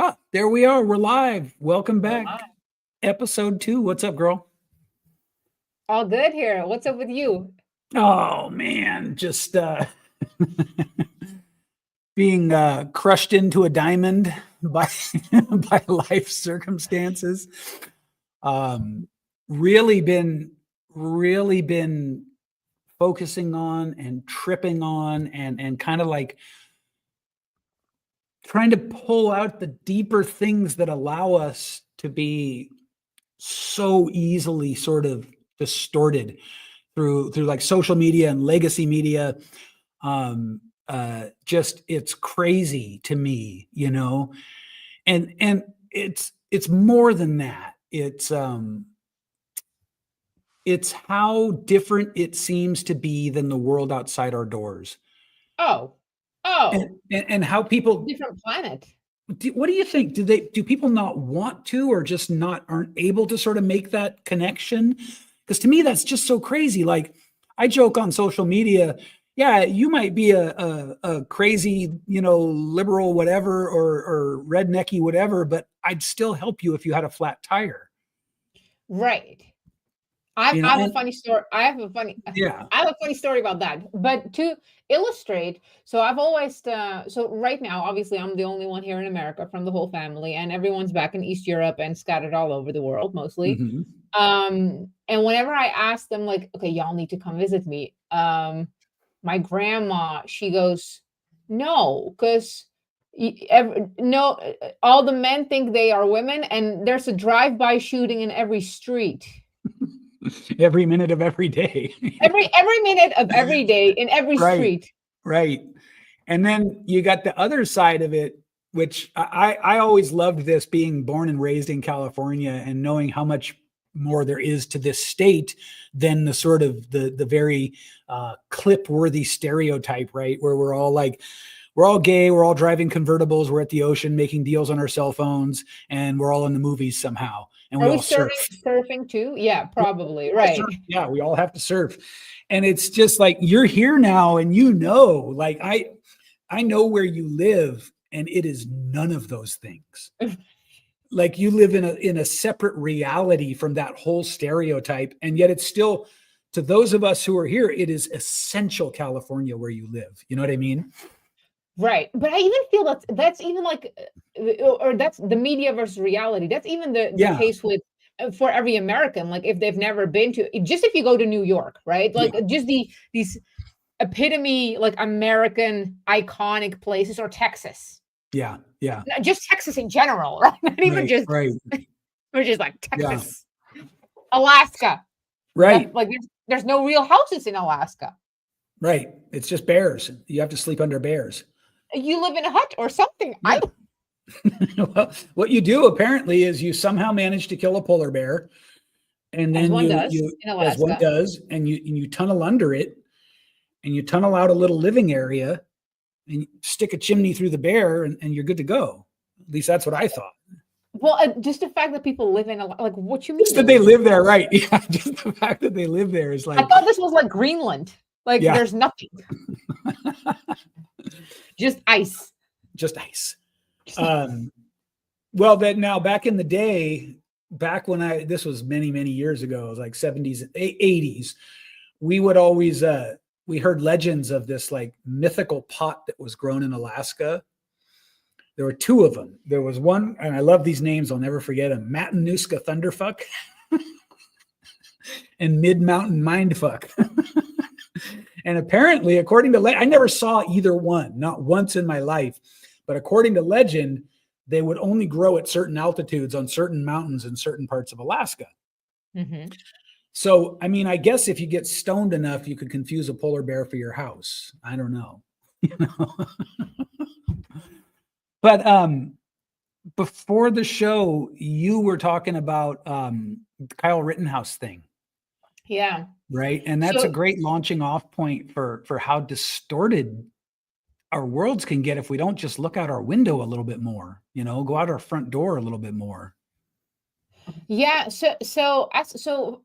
Ah, there we are. We're live. Welcome We're back. live. Episode 2. What's up, girl? All good here. What's up with you? Oh man, just being crushed into a diamond by by life circumstances. Um really been really been focusing on and tripping on and kind of like trying to pull out the deeper things that allow us to be so easily sort of distorted through like social media and legacy media. Just it's crazy to me, and it's more than that. It's how different it seems to be than the world outside our doors. Oh, and oh, and how people, different planet. what do you think? Do people not want to, or just not aren't able to sort of make that connection? Because to me, that's just so crazy. Like, I joke on social media, yeah, you might be a crazy, liberal, whatever, or rednecky, whatever, but I'd still help you if you had a flat tire. Right. I have a And funny story. yeah. I have a funny story about that. But to illustrate, so I've always so right now, obviously, I'm the only one here in America from the whole family, and everyone's back in East Europe and scattered all over the world, mostly. Hmm. And whenever I ask them, like, okay, y'all need to come visit me, my grandma, she goes, no, because no, all the men think they are women, and there's a drive-by shooting in every street. Every minute of every day. Every minute of every day in every Right. street. Right. And then you got the other side of it, which I always loved, this being born and raised in California and knowing how much more there is to this state than the sort of the very clip worthy stereotype, right? Where we're all like, we're all gay, we're all driving convertibles, we're at the ocean making deals on our cell phones, and we're all in the movies somehow, and Are we we all surf. surfing too? Yeah, probably. Right. Yeah, we all have to surf. And it's just like, you're here now, and like, I know where you live, and it is none of those things. Like, you live in a separate reality from that whole stereotype, and yet it's still, to those of us who are here, it is essential California where you live. You know what I mean? Right. But I even feel that's even like or that's the media versus reality. That's even the Yeah, case with for every American. Like if they've never been to, just if you go to New York, right? yeah, Like just these epitome like American iconic places, or Texas. yeah, yeah. Just Texas in general, right? Not even Right, just right, we're just like yeah, Texas, Alaska. right, Like there's no real houses in Alaska. right. It's just bears. You have to sleep under bears. You live in a hut or something. Yeah. Well, what you do apparently is you somehow manage to kill a polar bear, and As then one you does you in as one Alaska. does, and you tunnel under it, and you tunnel out a little living area, and you stick a chimney through the bear, and you're good to go. At least that's what I thought. Well, just the fact that people live in a, like, what you mean Just they that they live in live there, Alaska? right? Yeah, just the fact that they live there is I like, thought this was like Greenland. Like yeah, there's nothing, just ice. just ice. Just ice. Um, well, that now, back in the day, back when this was many, many years ago, it was like 70s, 80s, we would always, we heard legends of this like mythical pot that was grown in Alaska. There were two of them. There was one, and I love these names, I'll never forget them: Matanuska Thunderfuck and Mid Mountain Mindfuck. And apparently, according to I never saw either one, not once in my life, but according to legend, they would only grow at certain altitudes on certain mountains in certain parts of Alaska. Mm-hmm. So, I mean, I guess if you get stoned enough, you could confuse a polar bear for your house. I don't know. You know? But before the show, you were talking about Kyle Rittenhouse thing, Yeah. right? And that's a So great launching off point for how distorted our worlds can get if we don't just look out our window a little bit more, go out our front door a little bit more. yeah. So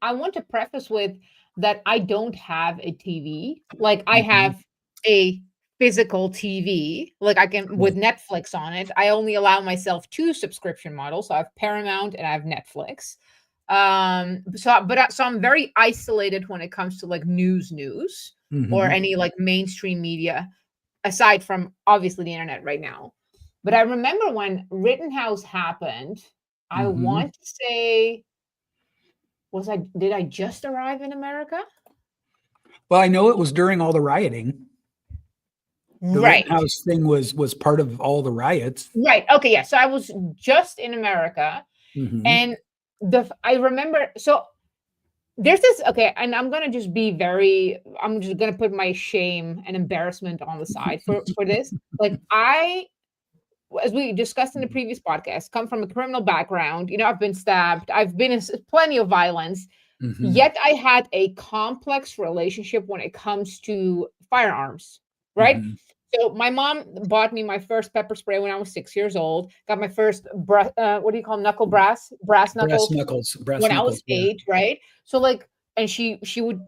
I want to preface with that I don't have a TV. Like I Mhm. have a physical TV. Like I can with Netflix on it. I only allow myself 2 subscription models. So I have Paramount and I have Netflix. So I'm very isolated when it comes to like news or Mhm. any like mainstream media, aside from obviously the internet right now. But I remember when Rittenhouse happened, I Mhm. want to say, did I just arrive in America? Well, I know it was during all the rioting. The Right. Rittenhouse thing was part of all the riots. Right. Okay. Yeah. So I was just in America, Mhm. and I remember. So there's this. Okay, and I'm just gonna put my shame and embarrassment on the side for this. Like as we discussed in the previous podcast, come from a criminal background. I've been stabbed. I've been in plenty of violence. Mhm. Yet I had a complex relationship when it comes to firearms. Right. Mhm. So my mom bought me my first pepper spray when I was 6 years old. Got my first what do you call brass knuckles Brass when I was knuckles, yeah. 8, right? So like, and she would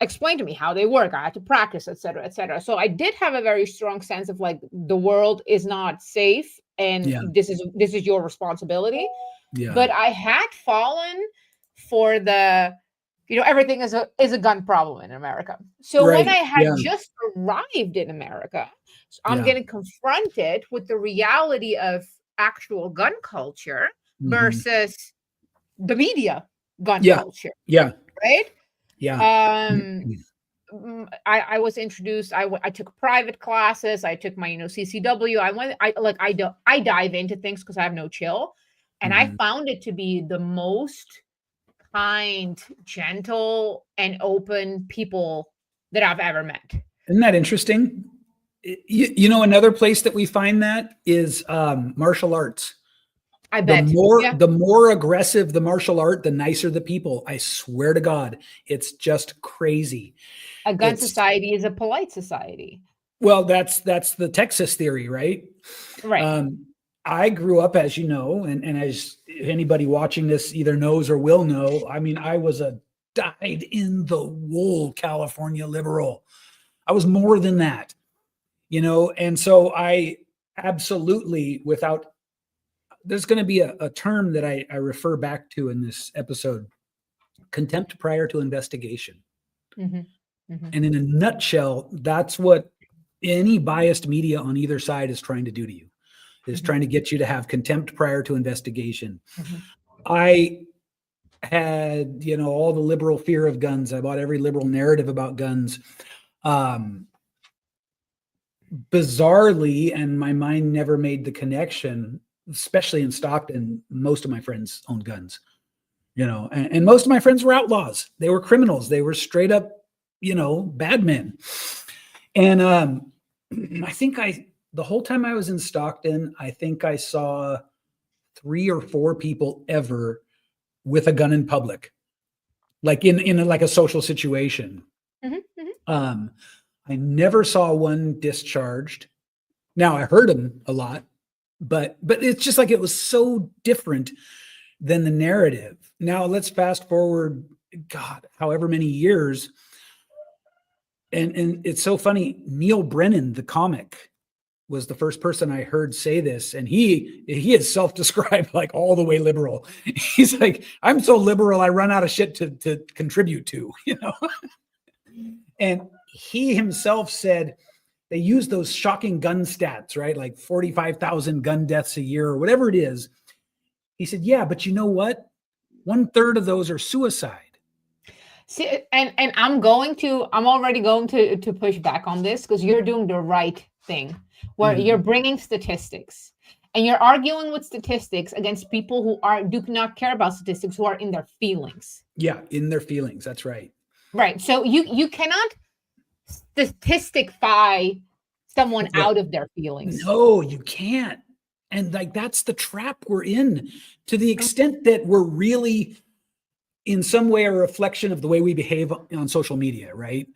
explain to me how they work. I had to practice, et cetera, et cetera. So I did have a very strong sense of like the world is not safe and Yeah, this is your responsibility. yeah. But I had fallen for everything is a gun problem in America. So when I Right, had yeah, just arrived in America, I'm yeah. getting confronted with the reality of actual gun culture Mhm. versus the media gun Yeah, culture, yeah, right? yeah. Um, I was introduced. I took private classes. I took my CCW. I dive into things because I have no chill, and I Mhm. found it to be the most kind, gentle, and open people that I've ever met. Isn't that interesting? Another place that we find that is martial arts. I The bet. more Yeah, the more aggressive the martial art, the nicer the people. I swear to God, it's just crazy. a gun It's society is a polite society. well, that's the Texas theory, right? Right. Um, I grew up, as you know, and as anybody watching this either knows or will know, I mean, I was a dyed in the wool California liberal. I was more than that, and so I absolutely, without, there's going to be a term that I refer back to in this episode: contempt prior to investigation. Hmm. Hmm. And in a nutshell, that's what any biased media on either side is trying to do to you, is Hmm. trying to get you to have contempt prior to investigation. Hmm. I had, all the liberal fear of guns. I bought every liberal narrative about guns. Um, Bizarrely, and my mind never made the connection, especially in Stockton, most of my friends owned guns, and most of my friends were outlaws. They were criminals. They were straight up, bad men. And I think the whole time I was in Stockton, I think I saw 3 or 4 people ever with a gun in public, like in like a social situation. Hmm. Hmm. Um, I never saw one discharged. Now I heard them a lot, but it's just like it was so different than the narrative. Now let's fast forward, God, however many years, and it's so funny. Neil Brennan, the comic, was the first person I heard say this, and he is self-described like all the way liberal. He's like, I'm so liberal, I run out of shit to contribute to. And he himself said they use those shocking gun stats, right? Like 45,000 gun deaths a year or whatever it is. He said, yeah, but you know what? 1/3 of those are suicide. See, and I'm already going to push back on this because you're doing the right thing, where you're Mhm. bringing statistics and you're arguing with statistics against people who do not care about statistics, who are in their feelings. Yeah, in their feelings. That's right. Right. So you cannot statistify someone Right. out of their feelings. No, you can't. And like that's the trap we're in, to the extent that we're really in some way a reflection of the way we behave on social media, right?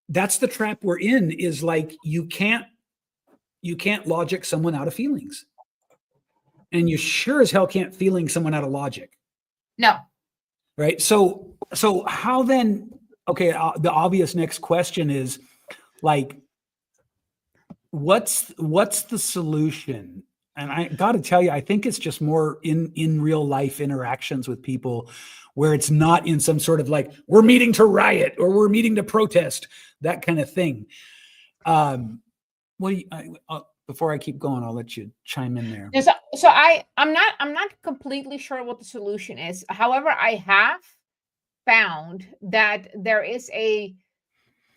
That's the trap we're in, is like you can't logic someone out of feelings. And you sure as hell can't feeling someone out of logic, No. right? So how then, okay, the obvious next question is like, what's the solution? And I got to tell you, I think it's just more in real life interactions with people, where it's not in some sort of like, we're meeting to riot or we're meeting to protest, that kind of thing. What do you, before I keep going, I'll let you chime in there. Yeah, so I'm not completely sure what the solution is. However, I have found that there is a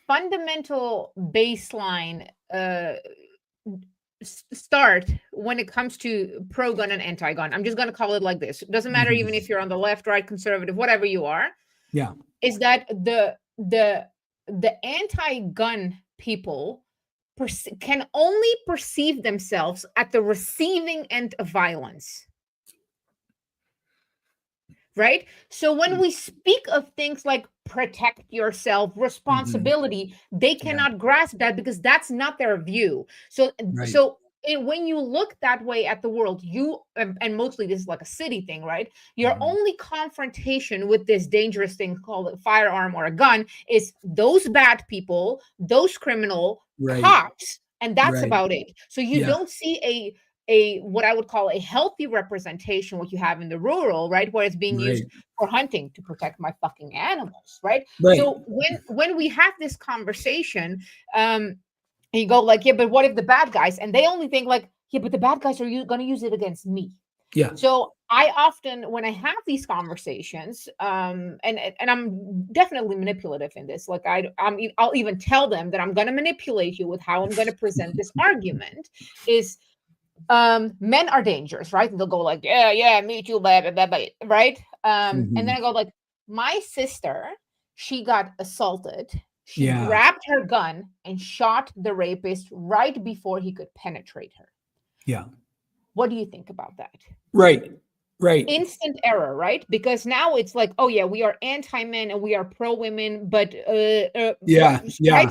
fundamental baseline start when it comes to pro-gun and anti-gun. I'm just going to call it like this. It doesn't matter even if you're on the left, right, conservative, whatever you are. Yeah. Is that the anti-gun people can only perceive themselves at the receiving end of violence. Right? So when we speak of things like protect yourself, responsibility, they cannot grasp that because that's not their view. So when you look that way at the world, you and mostly this is like a city thing, right? Your only confrontation with this dangerous thing called a firearm or a gun is those bad people, those criminal cops, and that's about it. So you don't see a what I would call a healthy representation, what you have in the rural, right, where it's being used for hunting to protect my fucking animals, right? So when we have this conversation, you go like, yeah, but what if the bad guys? And they only think like, yeah, but the bad guys are going to use it against me. Yeah. So I often, when I have these conversations, and I'm definitely manipulative in this, like I'll even tell them that I'm going to manipulate you with how I'm going to present this argument is. Men are dangerous, right? And they'll go like, yeah, me too, blah, blah, blah, blah, right? And then I go like, my sister, she got assaulted. She grabbed her gun and shot the rapist right before he could penetrate her. Yeah. What do you think about that? Right. Instant error, right? Because now it's like, oh yeah, we are anti-men and we are pro-women, but right?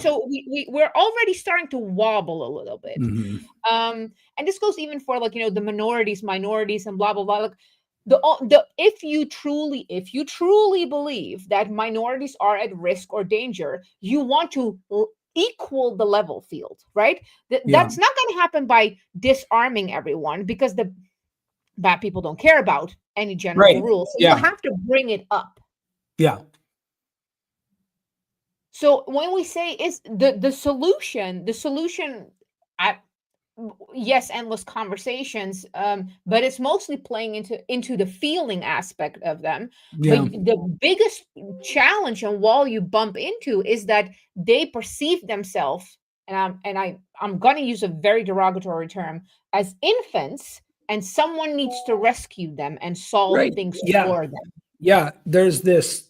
So we're already starting to wobble a little bit. And this goes even for like, the minorities, and blah blah blah. Like if you truly believe that minorities are at risk or danger, you want to equal the level field, right? That's not going to happen by disarming everyone, because the bad people don't care about any general rules. So you have to bring it up. Yeah. So when we say is the solution, yes, endless conversations, but it's mostly playing into the feeling aspect of them. But the biggest challenge and wall you bump into is that they perceive themselves, and I'm going to use a very derogatory term, as infants, and someone needs to rescue them and solve things for them. Yeah, there's this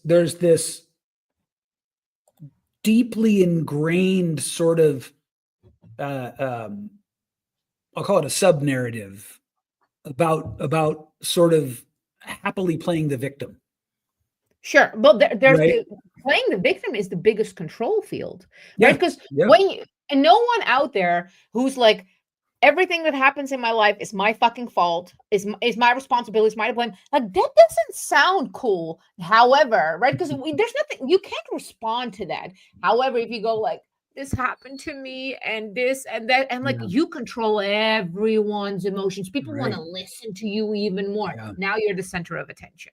deeply ingrained sort of I'll call it a sub-narrative about sort of happily playing the victim. Sure. Well, there's playing the victim is the biggest control field, right? Because and no one out there who's like, everything that happens in my life is my fucking fault, is my responsibility, is my blame. Like, that doesn't sound cool. However, right? Because there's nothing, you can't respond to that. However, if you go like, this happened to me and this and that, and like you control everyone's emotions. People want to listen to you even more. Now you're the center of attention.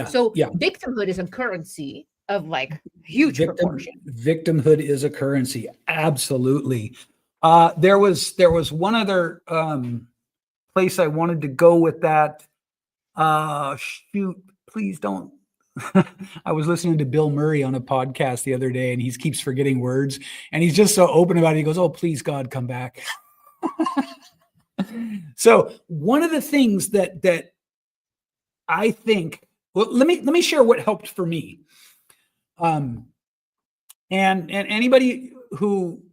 So victimhood is a currency of like huge proportion. Victimhood is a currency. Absolutely. There was one other place I wanted to go with that. Shoot, please don't. I was listening to Bill Murray on a podcast the other day, and he keeps forgetting words, and he's just so open about it. He goes, "Oh, please, God, come back." So one of the things that I think, well, let me share what helped for me. And anybody who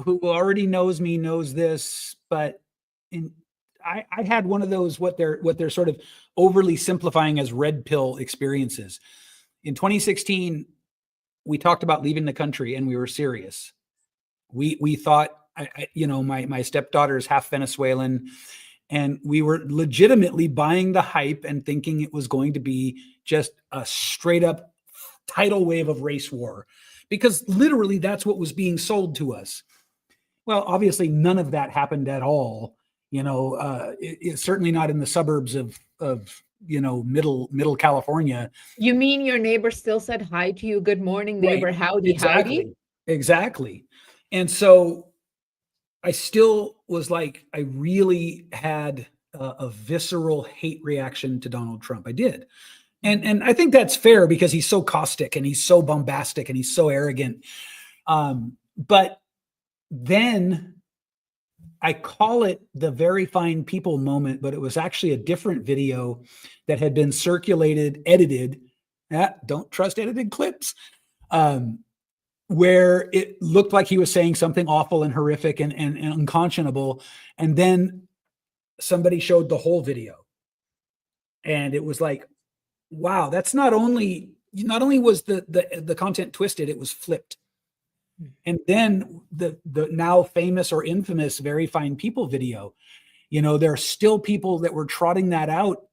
already knows me knows this, but I had one of those what they're sort of overly simplifying as red pill experiences. In 2016, we talked about leaving the country, and we were serious. We thought, my stepdaughter is half Venezuelan, and we were legitimately buying the hype and thinking it was going to be just a straight up tidal wave of race war, because literally that's what was being sold to us. Well, obviously none of that happened at all. It's certainly not in the suburbs of middle California. You mean your neighbor still said hi to you? Good morning, Right. neighbor. Howdy, howdy. Exactly. And so I still was like, I really had a visceral hate reaction to Donald Trump. I did. And I think that's fair because he's so caustic and he's so bombastic and he's so arrogant. But then I call it the very fine people moment, but it was actually a different video that had been circulated, edited. Don't trust edited clips. Where it looked like he was saying something awful and horrific and unconscionable. And then somebody showed the whole video. And it was like, wow, that's not only was the content twisted, it was flipped. And then the now famous or infamous Very Fine People video, there are still people that were trotting that out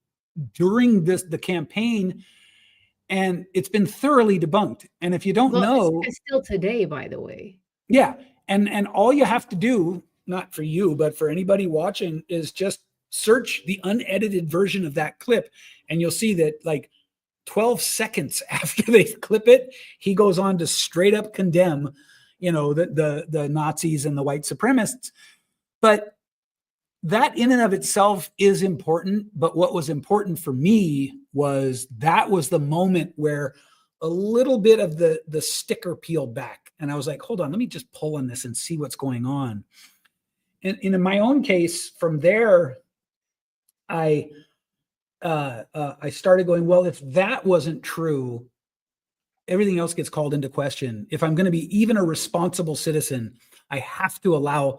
during the campaign, and it's been thoroughly debunked. And if you don't know, it's still today, by the way. Yeah. And all you have to do, not for you, but for anybody watching, is just search the unedited version of that clip, and you'll see that like 12 seconds after they clip it, he goes on to straight up condemn, the Nazis and the white supremacists. But that in and of itself is important. But what was important for me was that was the moment where a little bit of the sticker peeled back. And I was like, hold on, let me just pull on this and see what's going on. And in my own case, from there, I started going, well, if that wasn't true, everything else gets called into question. If I'm going to be even a responsible citizen, I have to allow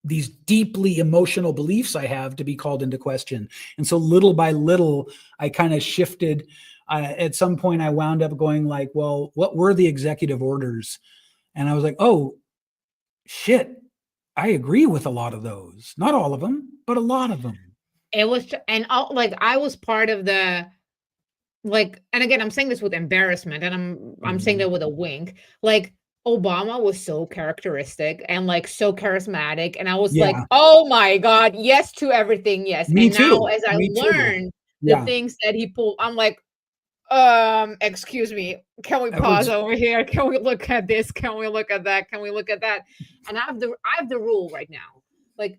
these deeply emotional beliefs I have to be called into question. And so little by little, I kind of shifted. At some point, I wound up going like, well, what were the executive orders? And I was like, oh, shit, I agree with a lot of those. Not all of them, but a lot of them. It was, and I was part of the, and again, I'm saying this with embarrassment, and I'm saying that with a wink. Like, Obama was so characteristic and like so charismatic, and I was like, oh my God, yes to everything, yes. Me too. Now as I learned the things that he pulled, I'm like, excuse me, can we pause over here? Can we look at this? Can we look at that? Can we look at that? And I have the rule right now. Like,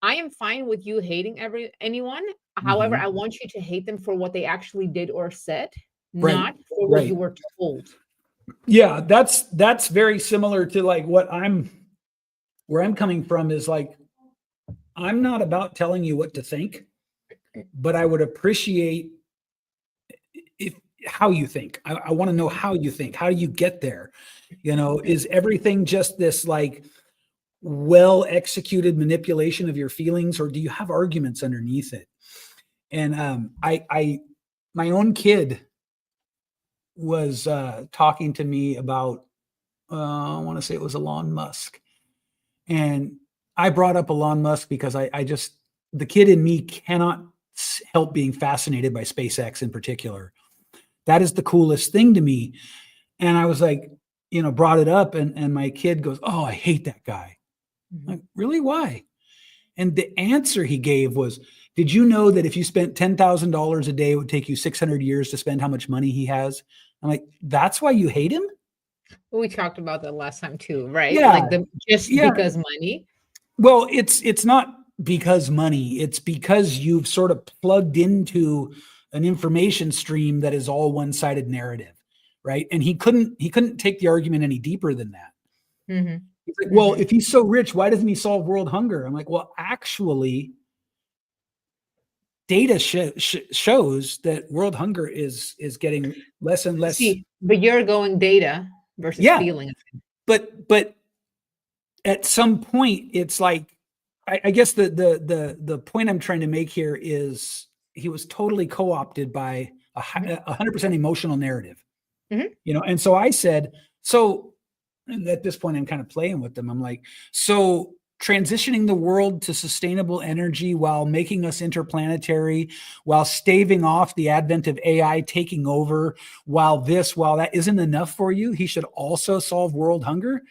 I am fine with you hating anyone. However, I want you to hate them for what they actually did or said, not for what you were told. Yeah, that's very similar to like where I'm coming from is like, I'm not about telling you what to think, but I would appreciate how you think. I want to know how you think. How do you get there? Is everything just this like well executed manipulation of your feelings, or do you have arguments underneath it? And my own kid was talking to me about I want to say it was Elon Musk, and I brought up Elon Musk because I just, the kid in me cannot help being fascinated by SpaceX in particular. That is the coolest thing to me. And I was like, brought it up, and my kid goes, oh, I hate that guy. Like, really? Why? And the answer he gave was, did you know that if you spent $10,000 a day, it would take you 600 years to spend how much money he has? I'm like, that's why you hate him? We talked about that last time too, right? Yeah. Like because money. Well, it's not because money. It's because you've sort of plugged into an information stream that is all one-sided narrative, right? And he couldn't take the argument any deeper than that. Mm-hmm. He's like, well, if he's so rich, why doesn't he solve world hunger? I'm like, well, actually, data shows that world hunger is getting less and less. See, but you're going data versus feeling. But at some point, it's like, I guess the point I'm trying to make here is he was totally co-opted by 100% emotional narrative, and so I said, and at this point, I'm kind of playing with them. I'm like, so transitioning the world to sustainable energy while making us interplanetary, while staving off the advent of AI taking over, while that isn't enough for you, he should also solve world hunger.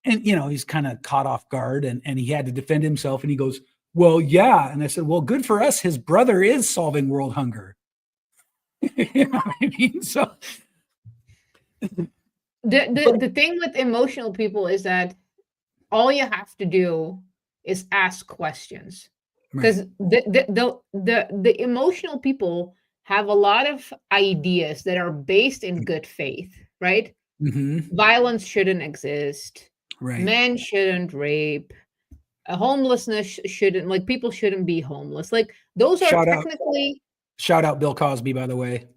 And, he's kind of caught off guard and he had to defend himself. And he goes, well, yeah. And I said, well, good for us. His brother is solving world hunger. You know what I mean? So the thing with emotional people is that all you have to do is ask questions, because the emotional people have a lot of ideas that are based in good faith, right? Violence shouldn't exist. Right. Men shouldn't rape. Homelessness shouldn't, like, people shouldn't be homeless. Like, those are technically. Shout out Bill Cosby, by the way.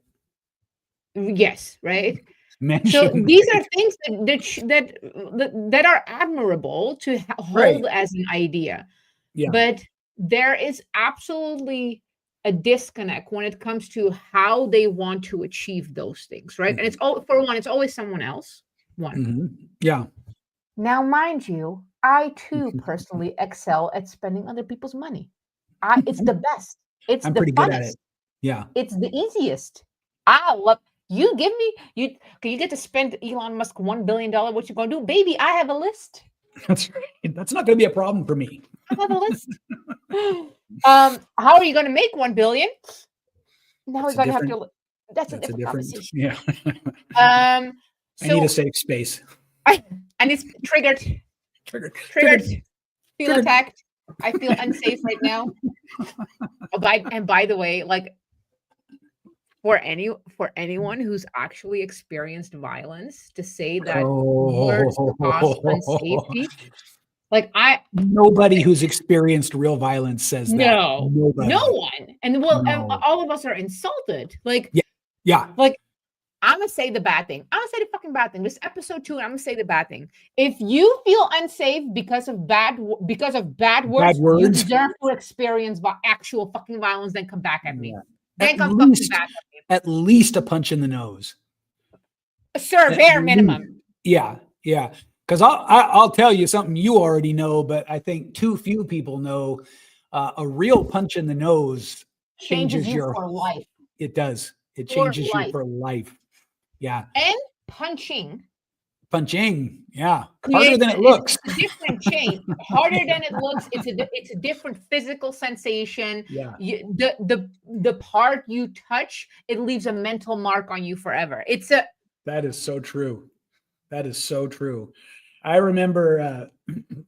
Yes, right. Men So shouldn't. these are things that are admirable to hold as an idea. Yeah. But there is absolutely a disconnect when it comes to how they want to achieve those things, right? And it's always someone else. Yeah. Now, mind you, I too personally excel at spending other people's money. It's the best. It's I'm the pretty funnest. good at it. Yeah. It's the easiest. I love. You give me you get to spend Elon Musk $1 billion. What you gonna do, baby? I have a list. That's right. That's not going to be a problem for me. I have a list. How are you going to make $1 billion? Now we're going to have to. That's a different conversation. Yeah. I need a safe space. And it's triggered. Feel attacked. I feel unsafe right now. And by the way, like, for anyone who's actually experienced violence, to say that words cause unsafety, like, nobody who's experienced real violence says that. No one. And all of us are insulted. Like, yeah. Like, I'm gonna say the bad thing. I'm gonna say the fucking bad thing. This episode 2, I'm gonna say the bad thing. If you feel unsafe because of bad words, you deserve to experience actual fucking violence. Then come back at me. Then come fucking back at me. At least a punch in the nose, sir. Bare minimum. Yeah. Because I'll tell you something you already know, but I think too few people know. A real punch in the nose changes your for life. It does. It changes you for life. Yeah. And punching. Yeah. Harder than it looks. It's a different change. Harder than it looks. It's a different physical sensation. Yeah. The part you touch, it leaves a mental mark on you forever. That is so true. I remember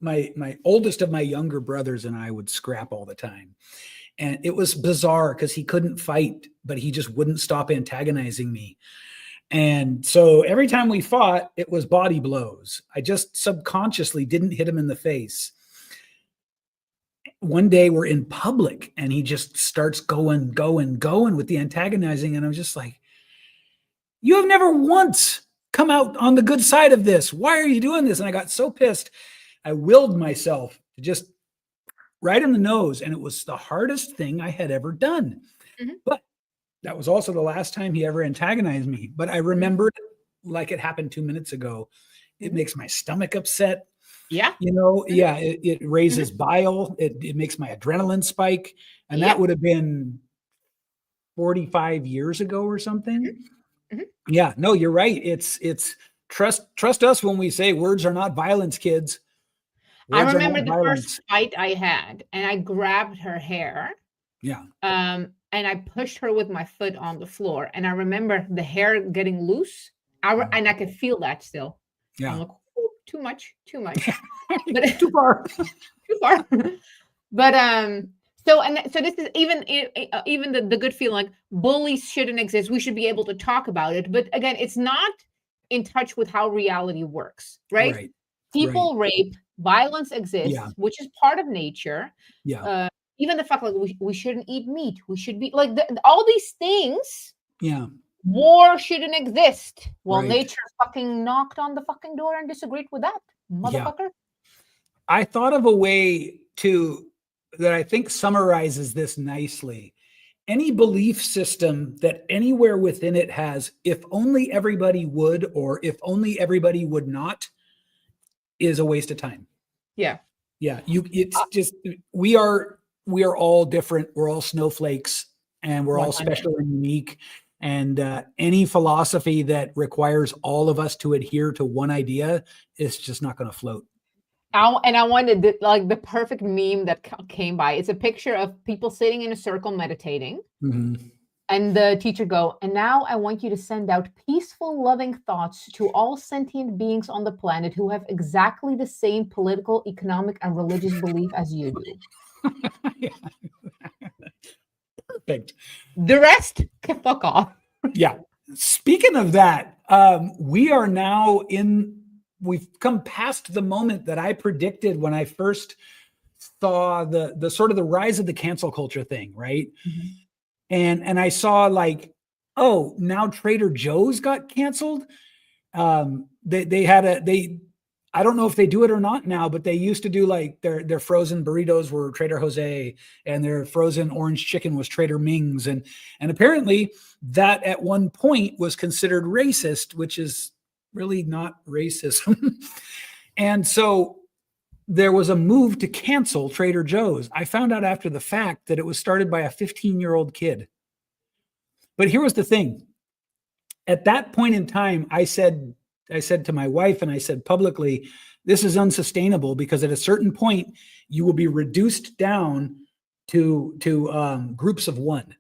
my oldest of my younger brothers and I would scrap all the time. And it was bizarre because he couldn't fight, but he just wouldn't stop antagonizing me. And so every time we fought, it was body blows. I just subconsciously didn't hit him in the face. One day we're in public and he just starts going with the antagonizing. And I'm just like, you have never once come out on the good side of this. Why are you doing this? And I got so pissed. I willed myself to just right in the nose. And it was the hardest thing I had ever done. But that was also the last time he ever antagonized me. But I remembered like it happened 2 minutes ago. It makes my stomach upset. Yeah. It raises bile. It makes my adrenaline spike. And that would have been 45 years ago or something. Yeah, no, you're right. It's trust us when we say words are not violence, kids. Words I remember the first fight I had, and I grabbed her hair. Yeah. And I pushed her with my foot on the floor. And I remember the hair getting loose. And I could feel that still. Yeah. I'm like, oh, too much. But too far. But so this is even the good feeling, like, bullies shouldn't exist. We should be able to talk about it. But again, it's not in touch with how reality works, right? People rape, violence exists, which is part of nature. Yeah. Even the fact, like, we shouldn't eat meat. We should be like all these things. Yeah. War shouldn't exist. Well, nature fucking knocked on the fucking door and disagreed with that, motherfucker. Yeah. I thought of a way that I think summarizes this nicely. Any belief system that anywhere within it has, if only everybody would, or if only everybody would not, is a waste of time. Yeah. Yeah. It's just, we are all different. We're all snowflakes and we're all special and unique. And any philosophy that requires all of us to adhere to one idea is just not going to float. And I wanted the perfect meme that came by. It's a picture of people sitting in a circle meditating. Mm-hmm. And the teacher go, and now I want you to send out peaceful, loving thoughts to all sentient beings on the planet who have exactly the same political, economic, and religious belief as you do. Yeah. Perfect. The rest can fuck off. Yeah. Speaking of that, we are now we've come past the moment that I predicted when I first saw the sort of the rise of the cancel culture thing, right? Mm-hmm. And I saw like, oh, now Trader Joe's got canceled. They had I don't know if they do it or not now, but they used to do like their frozen burritos were Trader Jose, and their frozen orange chicken was Trader Ming's, and apparently that at one point was considered racist, which is really not racism. And so there was a move to cancel Trader Joe's. I found out after the fact that it was started by a 15-year-old kid. But here was the thing. At that point in time, I said to my wife, and I said publicly, this is unsustainable, because at a certain point, you will be reduced down to groups of one,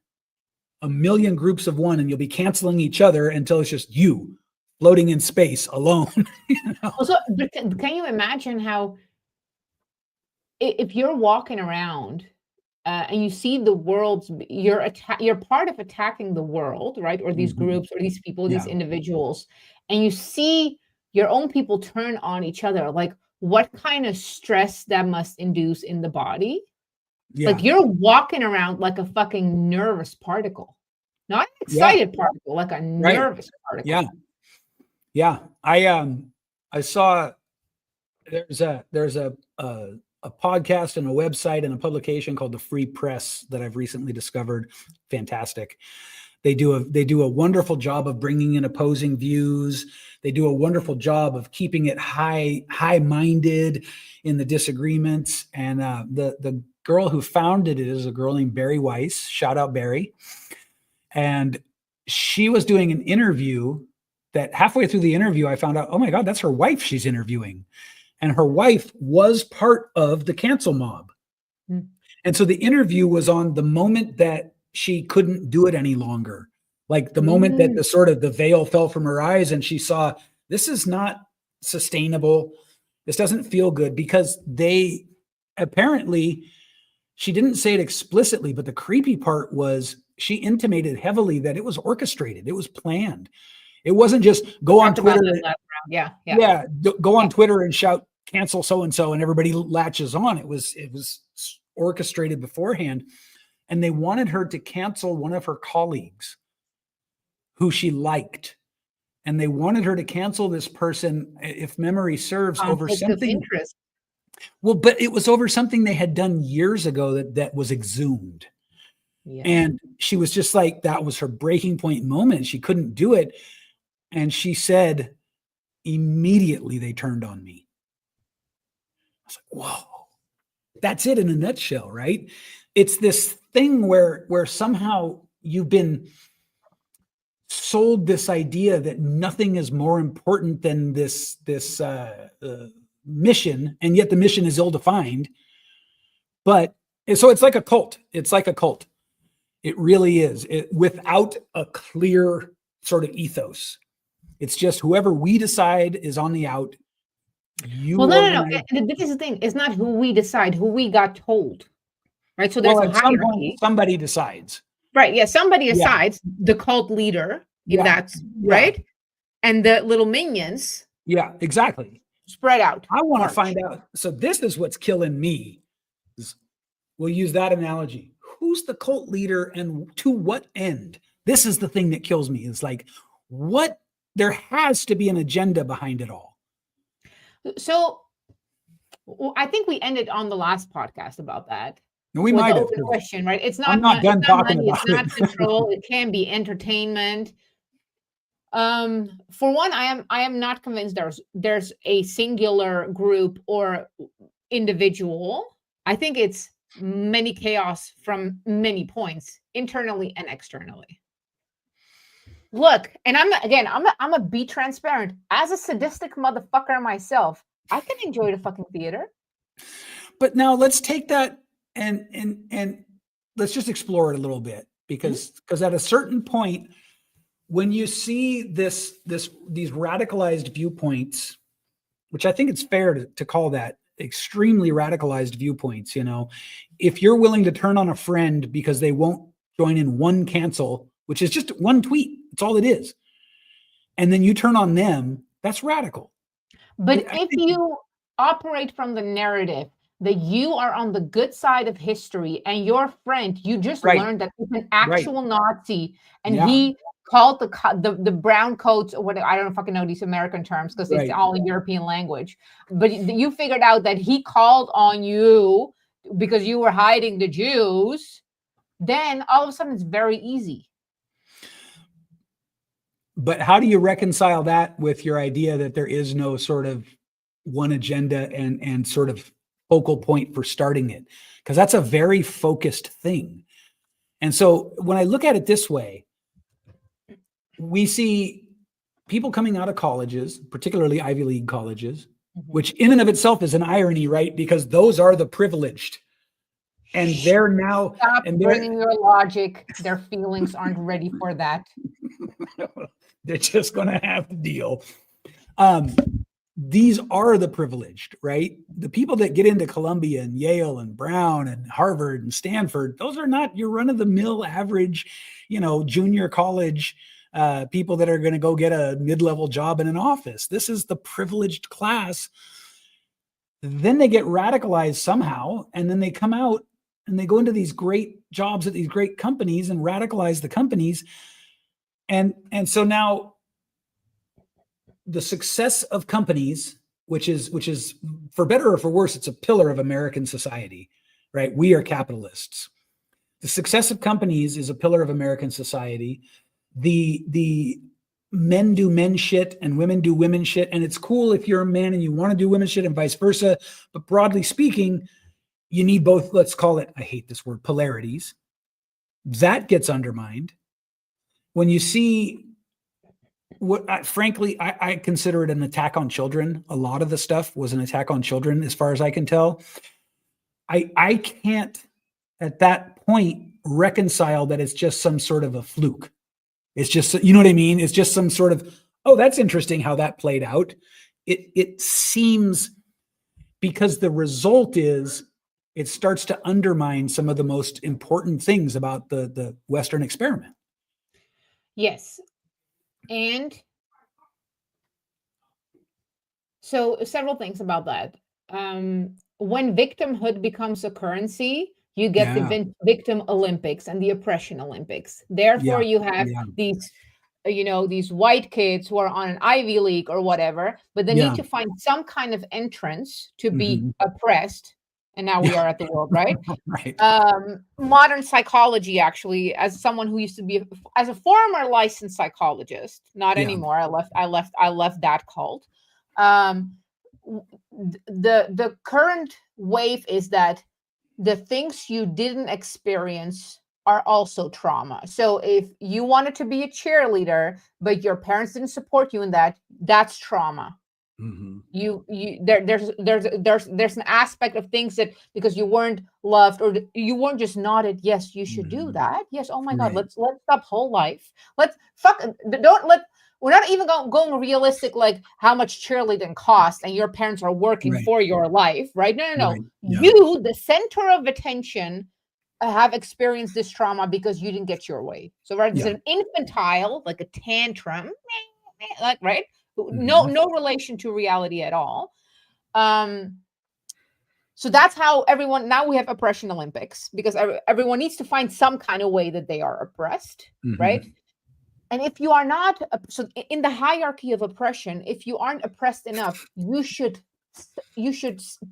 1 million groups of one, and you'll be canceling each other until it's just you floating in space alone. You know? Also, but can you imagine how, if you're walking around and you see the world's, you're part of attacking the world, right? Or these groups, or these people, these individuals, and you see your own people turn on each other, like what kind of stress that must induce in the body. Like you're walking around like a fucking nervous particle, not an excited particle, like a nervous particle. Yeah. I saw there's a podcast and a website and a publication called The Free Press that I've recently discovered. Fantastic. They do a wonderful job of bringing in opposing views. They do a wonderful job of keeping it high-minded in the disagreements. And the girl who founded it is a girl named Bari Weiss. Shout out Bari. And she was doing an interview that halfway through the interview, I found out, oh my God, that's her wife she's interviewing. And her wife was part of the cancel mob. And so the interview was on the moment that she couldn't do it any longer. Like the moment that the veil fell from her eyes and she saw, this is not sustainable. This doesn't feel good, because they apparently, she didn't say it explicitly, but the creepy part was she intimated heavily that it was orchestrated. It was planned. It wasn't just go on Twitter. Go on Twitter and shout cancel so-and-so and everybody latches on. It was orchestrated beforehand. And they wanted her to cancel one of her colleagues who she liked. And they wanted her to cancel this person, if memory serves, over something. Well, but it was over something they had done years ago that was exhumed. Yeah. And she was just like, that was her breaking point moment. She couldn't do it. And she said, immediately they turned on me. I was like, whoa, that's it in a nutshell, right? It's this thing where somehow you've been sold this idea that nothing is more important than this mission, and yet the mission is ill-defined. But so it's like a cult. It's like a cult. It really is. Without a clear sort of ethos. It's just whoever we decide is on the out. No. This is the thing. It's not who we decide, who we got told. Right. So there's a hierarchy. Somebody decides. Right. Yeah. Somebody decides, the cult leader. That's right. And the little minions. Yeah, exactly. Spread out. I want to find out. So this is what's killing me. We'll use that analogy. Who's the cult leader and to what end? This is the thing that kills me. It's like, what? There has to be an agenda behind it all. So I think we ended on the last podcast about that. We might have. Question, right? It's not. I'm not done talking about it. It's not control. It can be entertainment. For one, I am not convinced there's a singular group or individual. I think it's many chaos from many points, internally and externally. Look, and I'm a be transparent. As a sadistic motherfucker myself, I can enjoy the fucking theater. But now let's take that and let's just explore it a little bit, because at a certain point, when you see these radicalized viewpoints, which I think it's fair to call that extremely radicalized viewpoints, if you're willing to turn on a friend because they won't join in one cancel, which is just one tweet, that's all it is, and then you turn on them, that's radical. But if you operate from the narrative that you are on the good side of history and your friend, you just learned that he's an actual Nazi and he called the brown coats, or what, I don't fucking know these American terms because it's all in European language, but you figured out that he called on you because you were hiding the Jews, then all of a sudden it's very easy. But how do you reconcile that with your idea that there is no sort of one agenda and sort of focal point for starting it? Because that's a very focused thing. And so when I look at it this way, we see people coming out of colleges, particularly Ivy League colleges, which in and of itself is an irony, right? Because those are the privileged. And they're now... Stop bringing your logic. Their feelings aren't ready for that. They're just going to have to deal. These are the privileged, right? The people that get into Columbia and Yale and Brown and Harvard and Stanford, those are not your run-of-the-mill average, junior college people that are going to go get a mid-level job in an office. This is the privileged class. Then they get radicalized somehow, and then they come out and they go into these great jobs at these great companies and radicalize the companies. And so now the success of companies, which is for better or for worse, it's a pillar of American society, right? We are capitalists. The success of companies is a pillar of American society. The men do men shit and women do women shit. And it's cool if you're a man and you want to do women shit and vice versa. But broadly speaking, you need both, let's call it, I hate this word, polarities. That gets undermined. When you see frankly, I consider it an attack on children. A lot of the stuff was an attack on children, as far as I can tell. I can't, at that point, reconcile that it's just some sort of a fluke. It's just, you know what I mean? It's just some sort of, oh, that's interesting how that played out. It seems, because the result is it starts to undermine some of the most important things about the Western experiment. Yes. And so several things about that. When victimhood becomes a currency, you get the victim Olympics and the oppression Olympics. Therefore, you have these, these white kids who are on an Ivy League or whatever, but they need to find some kind of entrance to be oppressed. And now we are at the world, right? Right. Modern psychology, actually, as someone who used to be, as a former licensed psychologist, not anymore. I left that cult. The current wave is that the things you didn't experience are also trauma. So if you wanted to be a cheerleader, but your parents didn't support you in that, that's trauma. Mm-hmm. There's an aspect of things that because you weren't loved or you weren't just nodded, yes, you should do that. Yes, oh my God, let's stop whole life. We're not even going realistic, like how much cheerleading costs and your parents are working for your life, right? No. Right. Yeah. You, the center of attention, have experienced this trauma because you didn't get your way. So rather than an infantile, like a tantrum, like, right? No relation to reality at all. So that's how everyone, now we have oppression Olympics because everyone needs to find some kind of way that they are oppressed, right? And if you are not, so in the hierarchy of oppression, if you aren't oppressed enough, you should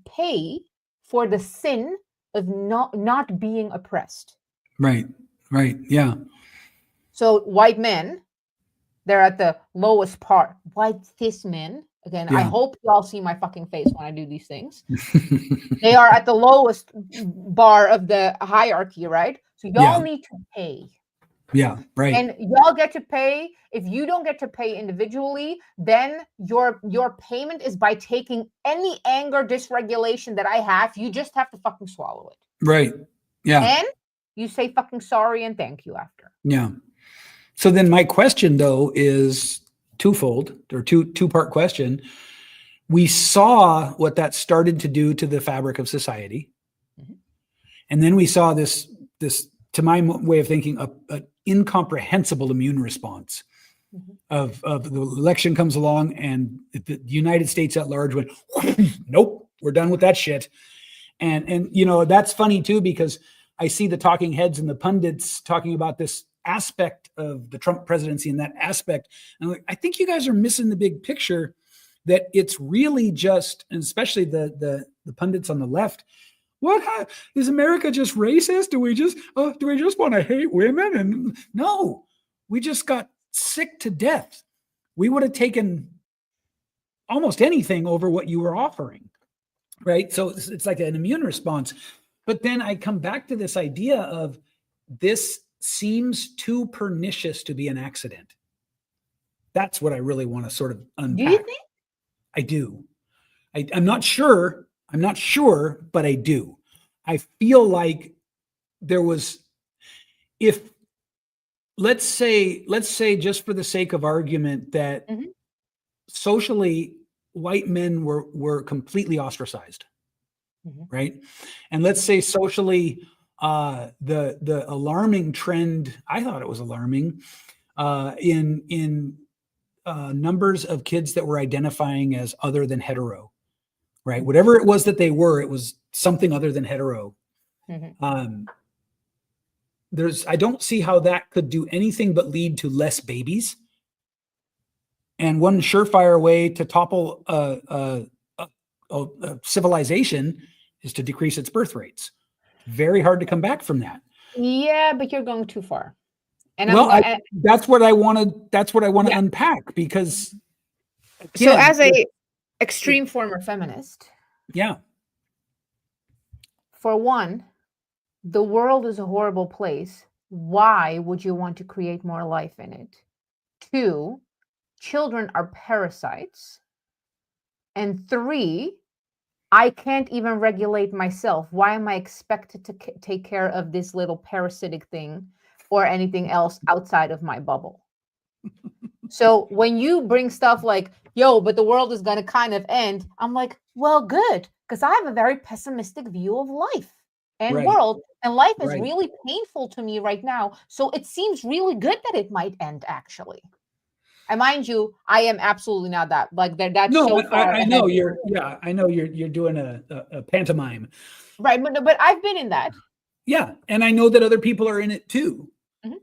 pay for the sin of not being oppressed. Right. Yeah. So white men, they're at the lowest part. White cis men, again, I hope you all see my fucking face when I do these things. They are at the lowest bar of the hierarchy, right? So y'all need to pay. Yeah. Right. And y'all get to pay. If you don't get to pay individually, then your payment is by taking any anger dysregulation that I have. You just have to fucking swallow it. Right. Yeah. And you say fucking sorry and thank you after. Yeah. So then my question though is twofold, or two-part question. We saw what that started to do to the fabric of society. Mhm. And then we saw this, to my way of thinking, a incomprehensible immune response Mhm. of the election comes along, and the United States at large went, nope, we're done with that shit. And you know, that's funny too, because I see the talking heads and the pundits talking about this aspect of the Trump presidency and that aspect. And I'm like, I think you guys are missing the big picture, that it's really just, and especially the pundits on the left, what is America just racist? Do we just want to hate women? And no, we just got sick to death. We would have taken almost anything over what you were offering, right? So it's like an immune response. But then I come back to this idea of, this seems too pernicious to be an accident. That's what I really want to sort of unpack. Do you think? I do. I'm not sure. But I do. I feel like there was, if let's say just for the sake of argument that Mhm. socially white men were completely ostracized, Mhm. right? And let's say socially, the alarming trend, I thought it was alarming, in numbers of kids that were identifying as other than hetero, right? Whatever it was that they were, it was something other than hetero. Mhm. I don't see how that could do anything but lead to less babies. And one surefire way to topple a civilization is to decrease its birth rates. Very hard to come back from that. Yeah, but you're going too far. And Well, I'm that's what I want to Yeah. unpack, because so again, as a extreme former feminist, yeah, for one, the world is a horrible place. Why would you want to create more life in it? Two, children are parasites. And three, I can't even regulate myself. Why am I expected to take care of this little parasitic thing or anything else outside of my bubble? So when you bring stuff like, yo, but the world is going to kind of end, I'm like, well, good, because I have a very pessimistic view of life and right, world, and life is right. really painful to me right now. So it seems really good that it might end, actually. And mind you, I am absolutely not that. Like that's No, so far I ahead. know you're doing a pantomime, Right, but I've been in that. yeah, and I know that other people are in it too. Mhm.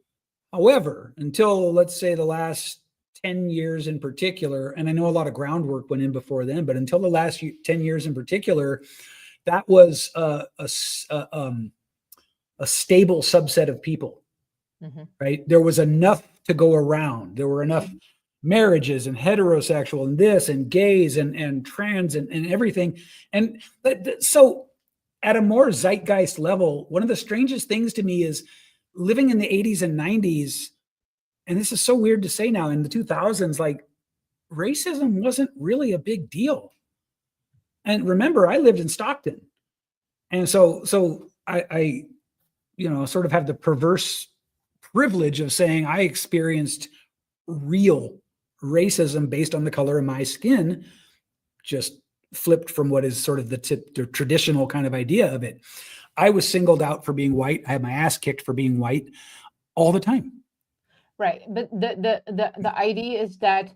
However, until let's say the last 10 years in particular, and I know a lot of groundwork went in before then, but until the last 10 years in particular, that was a stable subset of people, Mhm. right? There was enough to go around. There were enough marriages and heterosexual and this and gays and trans and everything. And so at a more zeitgeist level, one of the strangest things to me is living in the 80s and 90s, and this is so weird to say now, in the 2000s, like racism wasn't really a big deal. And remember, I lived in Stockton. And so I sort of have the perverse privilege of saying I experienced real racism based on the color of my skin, just flipped from what is sort of the traditional kind of idea of it. I was singled out for being white. I had my ass kicked for being white all the time. Right, but the idea is that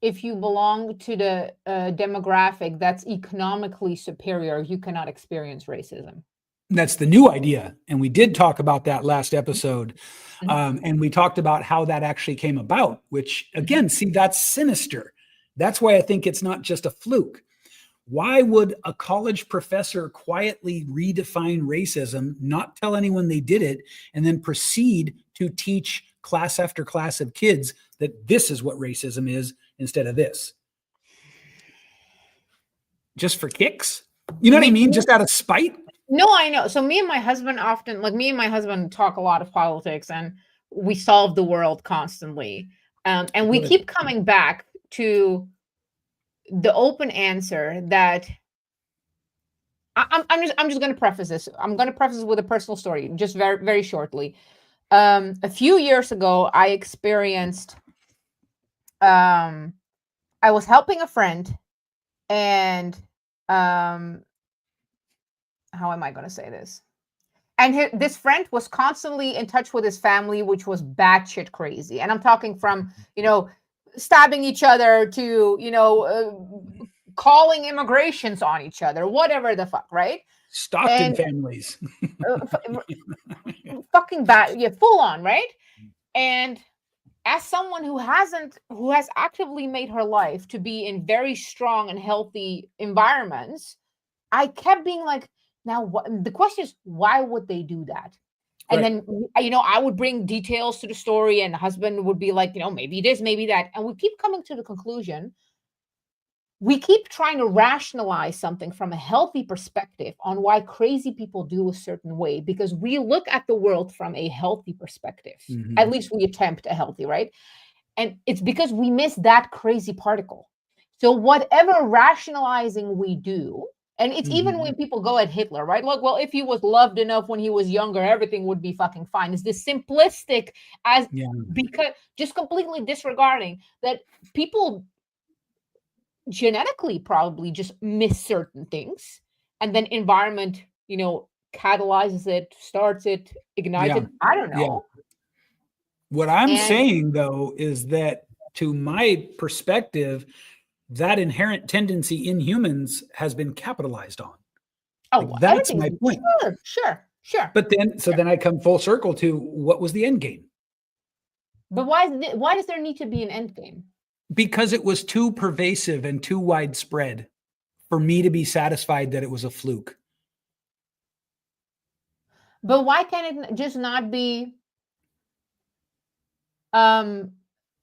if you belong to the demographic that's economically superior, you cannot experience racism. That's the new idea. And we did talk about that last episode. Mhm. And we talked about how that actually came about, which again, see, that's sinister. That's why I think it's not just a fluke. Why would a college professor quietly redefine racism, not tell anyone they did it, and then proceed to teach class after class of kids that this is what racism is instead of this? Just for kicks? You know what I mean? Just out of spite? No, I know. So me and my husband often, like me and my husband talk a lot of politics, and we solve the world constantly. And we keep coming back to the open answer that I'm just going to preface this. I'm going to preface this with a personal story, just very, very shortly. A few years ago, I experienced, I was helping a friend, and how am I going to say this? And this friend was constantly in touch with his family, which was batshit crazy. And I'm talking from, stabbing each other to, calling immigrations on each other, whatever the fuck, right? Stockton families. Fucking bad, yeah, full on, right? And as someone who has actively made her life to be in very strong and healthy environments, I kept being like, now what, the question is, why would they do that? And Right. then, I would bring details to the story, and the husband would be like, maybe this, maybe that. And we keep coming to the conclusion, we keep trying to rationalize something from a healthy perspective on why crazy people do a certain way, because we look at the world from a healthy perspective. Mhm. At least we attempt a healthy, right? And it's because we miss that crazy particle. So whatever rationalizing we do, and it's even when people go at Hitler, right? Look, well, if he was loved enough when he was younger, everything would be fucking fine. It's this simplistic because just completely disregarding that people genetically probably just miss certain things, and then environment, catalyzes it, starts it, ignites it. I don't know. What I'm saying, though, is that to my perspective, that inherent tendency in humans has been capitalized on. That's my point. Sure. But then I come full circle to what was the end game? But why does there need to be an end game? Because it was too pervasive and too widespread for me to be satisfied that it was a fluke. But why can't it just not be?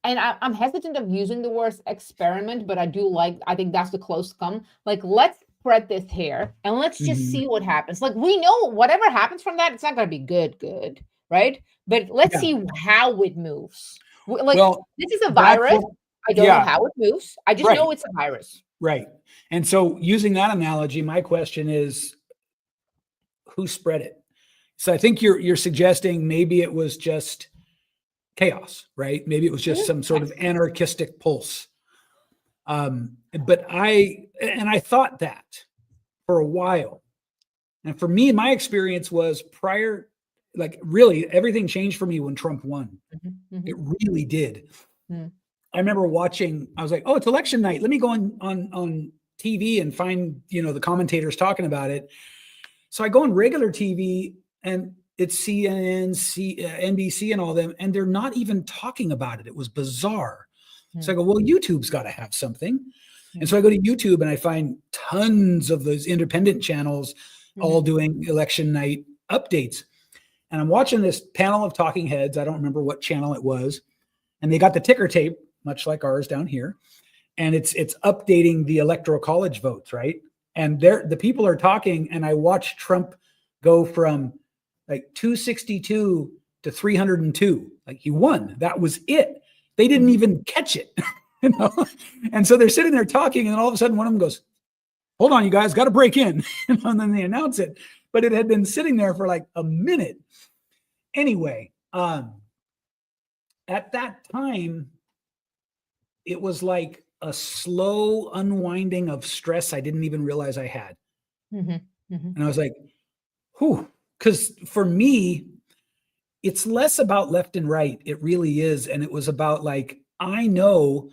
And I'm hesitant of using the word experiment, but I think that's the close to come. Like, let's spread this here and let's just see what happens. Like, we know whatever happens from that, it's not going to be good, right? But let's see how it moves. Like, this is a virus. I don't know how it moves. I just know it's a virus. Right. And so using that analogy, my question is, who spread it? So I think you're suggesting maybe it was just chaos, right? Maybe it was just some sort of anarchistic pulse. But I thought that for a while. And for me, my experience was really everything changed for me when Trump won. It really did. I remember watching, I was like, oh, it's election night. Let me go on TV and find, the commentators talking about it. So I go on regular TV and it's CNN, NBC and all them, and they're not even talking about it. It was bizarre. So I go, well, YouTube's got to have something. And so I go to YouTube and I find tons of those independent channels all doing election night updates. And I'm watching this panel of talking heads. I don't remember what channel it was. And they got the ticker tape, much like ours down here. And it's updating the electoral college votes, right? And the people are talking, and I watch Trump go from like 262 to 302. Like, he won. That was it. They didn't even catch it. And so they're sitting there talking, and all of a sudden one of them goes, hold on, you guys, got to break in. And then they announce it. But it had been sitting there for like a minute. Anyway, at that time, it was like a slow unwinding of stress I didn't even realize I had. And I was like, whew, because for me, it's less about left and right. It really is. And it was about like, I know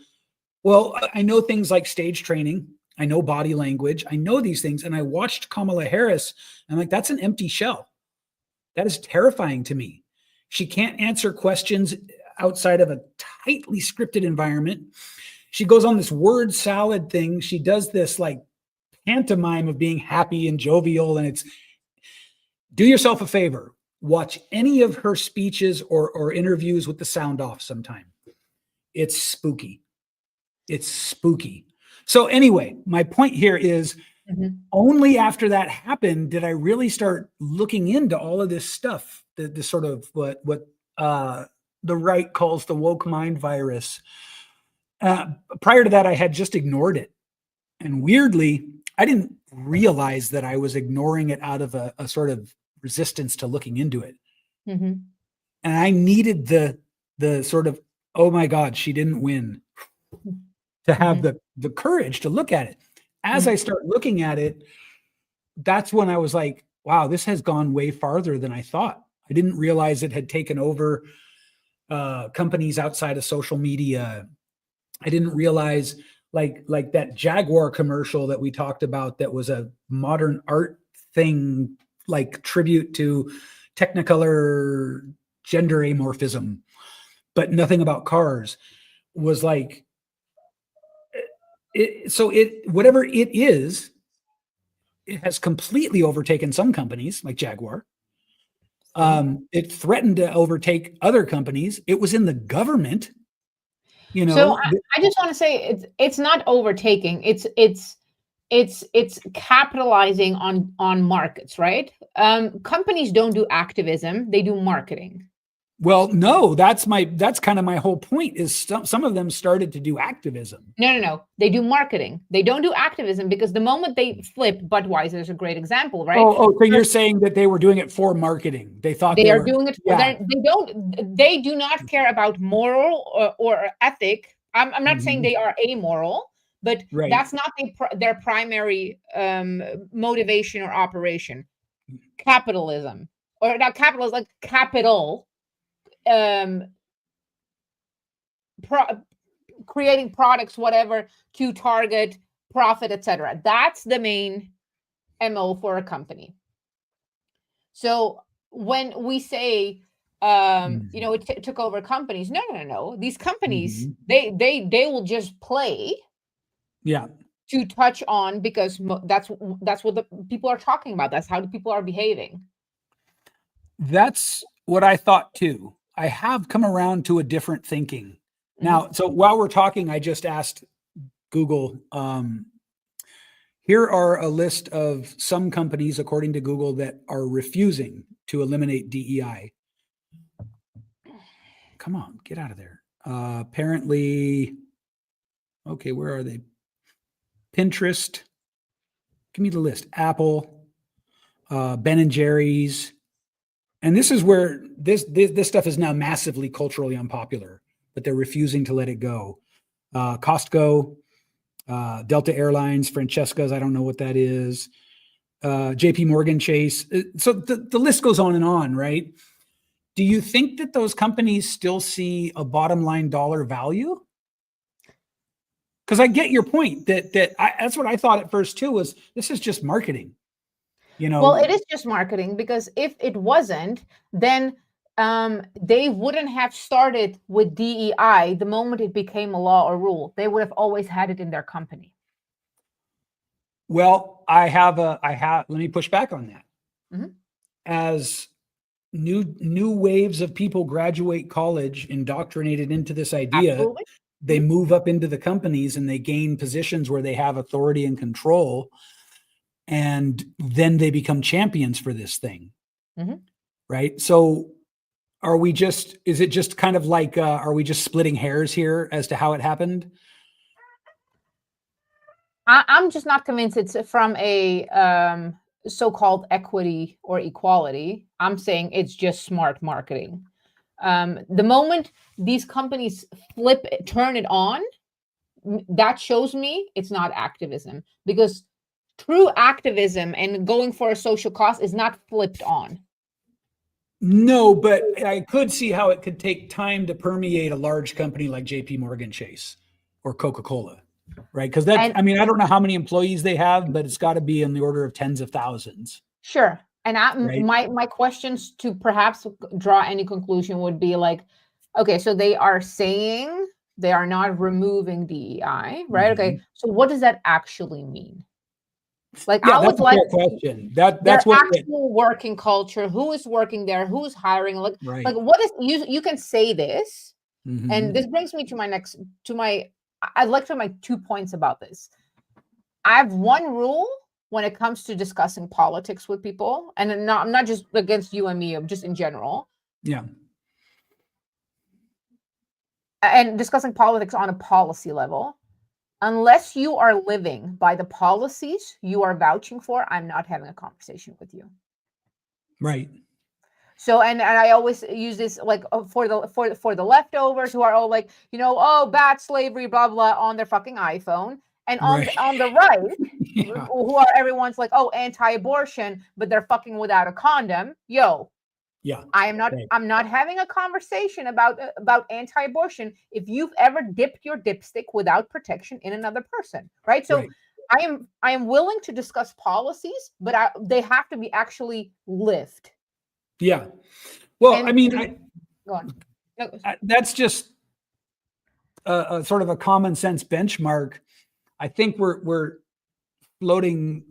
things like stage training. I know body language. I know these things. And I watched Kamala Harris. And I'm like, that's an empty shell. That is terrifying to me. She can't answer questions outside of a tightly scripted environment. She goes on this word salad thing. She does this like pantomime of being happy and jovial. And do yourself a favor. Watch any of her speeches or interviews with the sound off sometime. It's spooky. It's spooky. So anyway, my point here is only after that happened did I really start looking into all of this stuff, the sort of what the right calls the woke mind virus. Prior to that, I had just ignored it. And weirdly, I didn't realize that I was ignoring it out of a sort of resistance to looking into it. Mm-hmm. And I needed the sort of, oh my God, she didn't win, to have the courage to look at it. As I start looking at it, that's when I was like, wow, this has gone way farther than I thought. I didn't realize it had taken over companies outside of social media. I didn't realize like that Jaguar commercial that we talked about, that was a modern art thing, like tribute to Technicolor gender amorphism, but nothing about cars, was like, whatever it is, it has completely overtaken some companies like Jaguar. It threatened to overtake other companies. It was in the government. So I just want to say it's not overtaking. It's capitalizing on markets, right? Companies don't do activism; they do marketing. Well, no, that's kind of my whole point, is some of them started to do activism. No. They do marketing. They don't do activism, because the moment they flip, Budweiser is a great example, right? Oh, so you're saying that they were doing it for marketing. They thought they are doing it for they do not care about moral or ethic. I'm not saying they are amoral, but that's not their primary motivation or operation. Capitalism, or not capitalism, like capital. Creating products, whatever, to target profit, etc. That's the main MO for a company. So when we say it took over companies, no, these companies, they will just play to touch on, because that's what the people are talking about. That's how the people are behaving. That's what I thought too. I have come around to a different thinking now. So while we're talking, I just asked Google, here are a list of some companies, according to Google, that are refusing to eliminate DEI. Come on, get out of there. Apparently, okay, where are they? Pinterest. Give me the list. Apple, Ben and Jerry's. And this is where this stuff is now massively culturally unpopular, but they're refusing to let it go. Costco, Delta Airlines, Francesca's, I don't know what that is. JP Morgan Chase. So the list goes on, right? Do you think that those companies still see a bottom line dollar value? Because I get your point that's what I thought at first too, was this is just marketing. Well, it is just marketing, because if it wasn't, then they wouldn't have started with DEI the moment it became a law or rule. They would have always had it in their company. Well, let me push back on that. As new waves of people graduate college, indoctrinated into this idea, absolutely, they move up into the companies and they gain positions where they have authority and control. And then they become champions for this thing. Right? So is it just kind of like, are we just splitting hairs here as to how it happened? I'm just not convinced it's from a so-called equity or equality. I'm saying it's just smart marketing. The moment these companies turn it on, that shows me it's not activism, because true activism and going for a social cause is not flipped on. No, but I could see how it could take time to permeate a large company like JP Morgan Chase or Coca-Cola, right? Because I don't know how many employees they have, but it's got to be in the order of tens of thousands. Sure. And my questions to perhaps draw any conclusion would be like, okay, so they are saying they are not removing DEI, right? Okay, so what does that actually mean? Like, I would like question. That's what actual working culture, who is working there, who's hiring, like what is you can say this, and this brings me to I'd like to make 2 points about this. I have one rule when it comes to discussing politics with people, and I'm not just against you and me, I'm just in general. Yeah. and discussing politics on a policy level, unless you are living by the policies you are vouching for, I'm not having a conversation with you. Right. So, and I always use this like for the leftovers who are all like, oh, bad slavery, blah blah, on their fucking iPhone, and on Right. on the right, Yeah. who are everyone's like, oh, anti-abortion, but they're fucking without a condom. Yo, Yeah. I'm not having a conversation about anti-abortion if you've ever dipped your dipstick without protection in another person, right? So Right. I am willing to discuss policies, but they have to be actually lived. Yeah. Well, And I mean, go on. No, that's just a sort of a common sense benchmark. I think we're floating,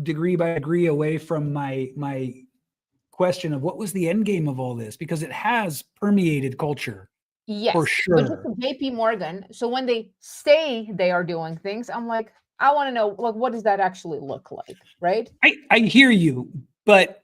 degree by degree away from my question of what was the end game of all this, because it has permeated culture yes, for but just sure. JP Morgan. So when they say they are doing things, I'm like, I want to know, like, what does that actually look like, right? I hear you, but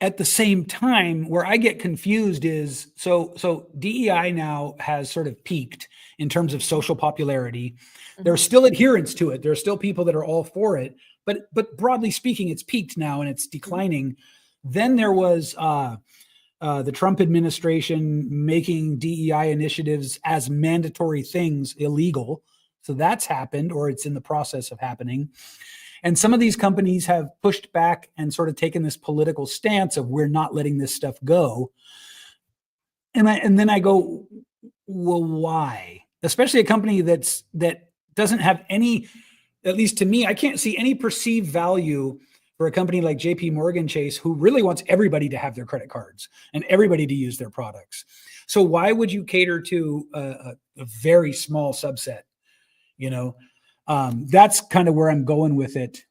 at the same time, where I get confused is so DEI now has sort of peaked in terms of social popularity. There's still adherents to it. There are still people that are all for it, but broadly speaking, it's peaked now and it's declining. Then there was the Trump administration making DEI initiatives as mandatory things illegal. So that's happened, or it's in the process of happening. And some of these companies have pushed back and sort of taken this political stance of we're not letting this stuff go. And then I go, well, why? Especially a company that doesn't have any, at least to me, I can't see any perceived value for a company like JP Morgan Chase, who really wants everybody to have their credit cards and everybody to use their products. So why would you cater to a very small subset? That's kind of where I'm going with it.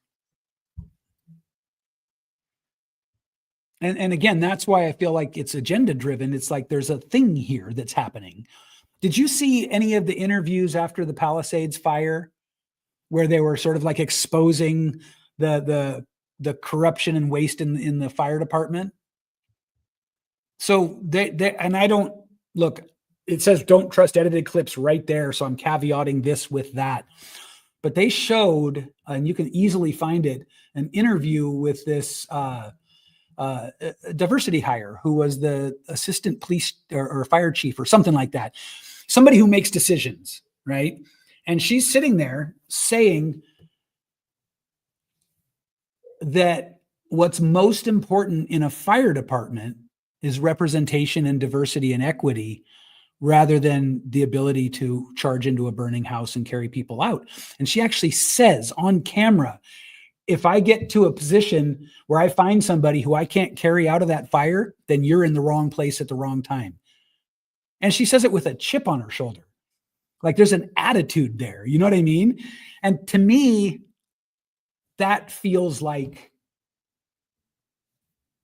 And again, that's why I feel like it's agenda driven. It's like there's a thing here that's happening. Did you see any of the interviews after the Palisades fire where they were sort of like exposing the corruption and waste in the fire department? So they and I don't look, it says don't trust edited clips right there. So I'm caveating this with that. But they showed, and you can easily find it, an interview with this diversity hire who was the assistant police or fire chief or something like that. Somebody who makes decisions, right? And she's sitting there saying that what's most important in a fire department is representation and diversity and equity rather than the ability to charge into a burning house and carry people out. And she actually says on camera, if I get to a position where I find somebody who I can't carry out of that fire, then you're in the wrong place at the wrong time. And she says it with a chip on her shoulder. Like there's an attitude there. You know what I mean? And to me, that feels like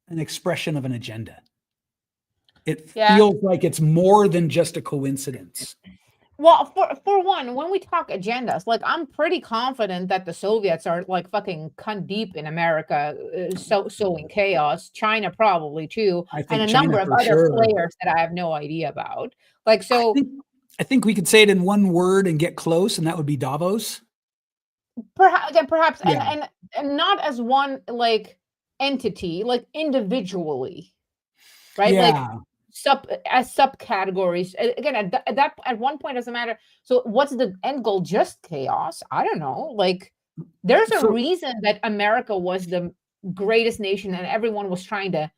an expression of an agenda. It feels like it's more than just a coincidence. Well, for one, when we talk agendas, like I'm pretty confident that the Soviets are like fucking cunt deep in America, sowing chaos. China probably too, and a number of other players that I have no idea about. Like so, I think we could say it in one word and get close, and that would be Davos. Perhaps, and not as one like entity, like individually, right? Yeah. Like as subcategories. Again, at one point doesn't matter. So what's the end goal? Just chaos? I don't know. Like there's a reason that America was the greatest nation and everyone was trying to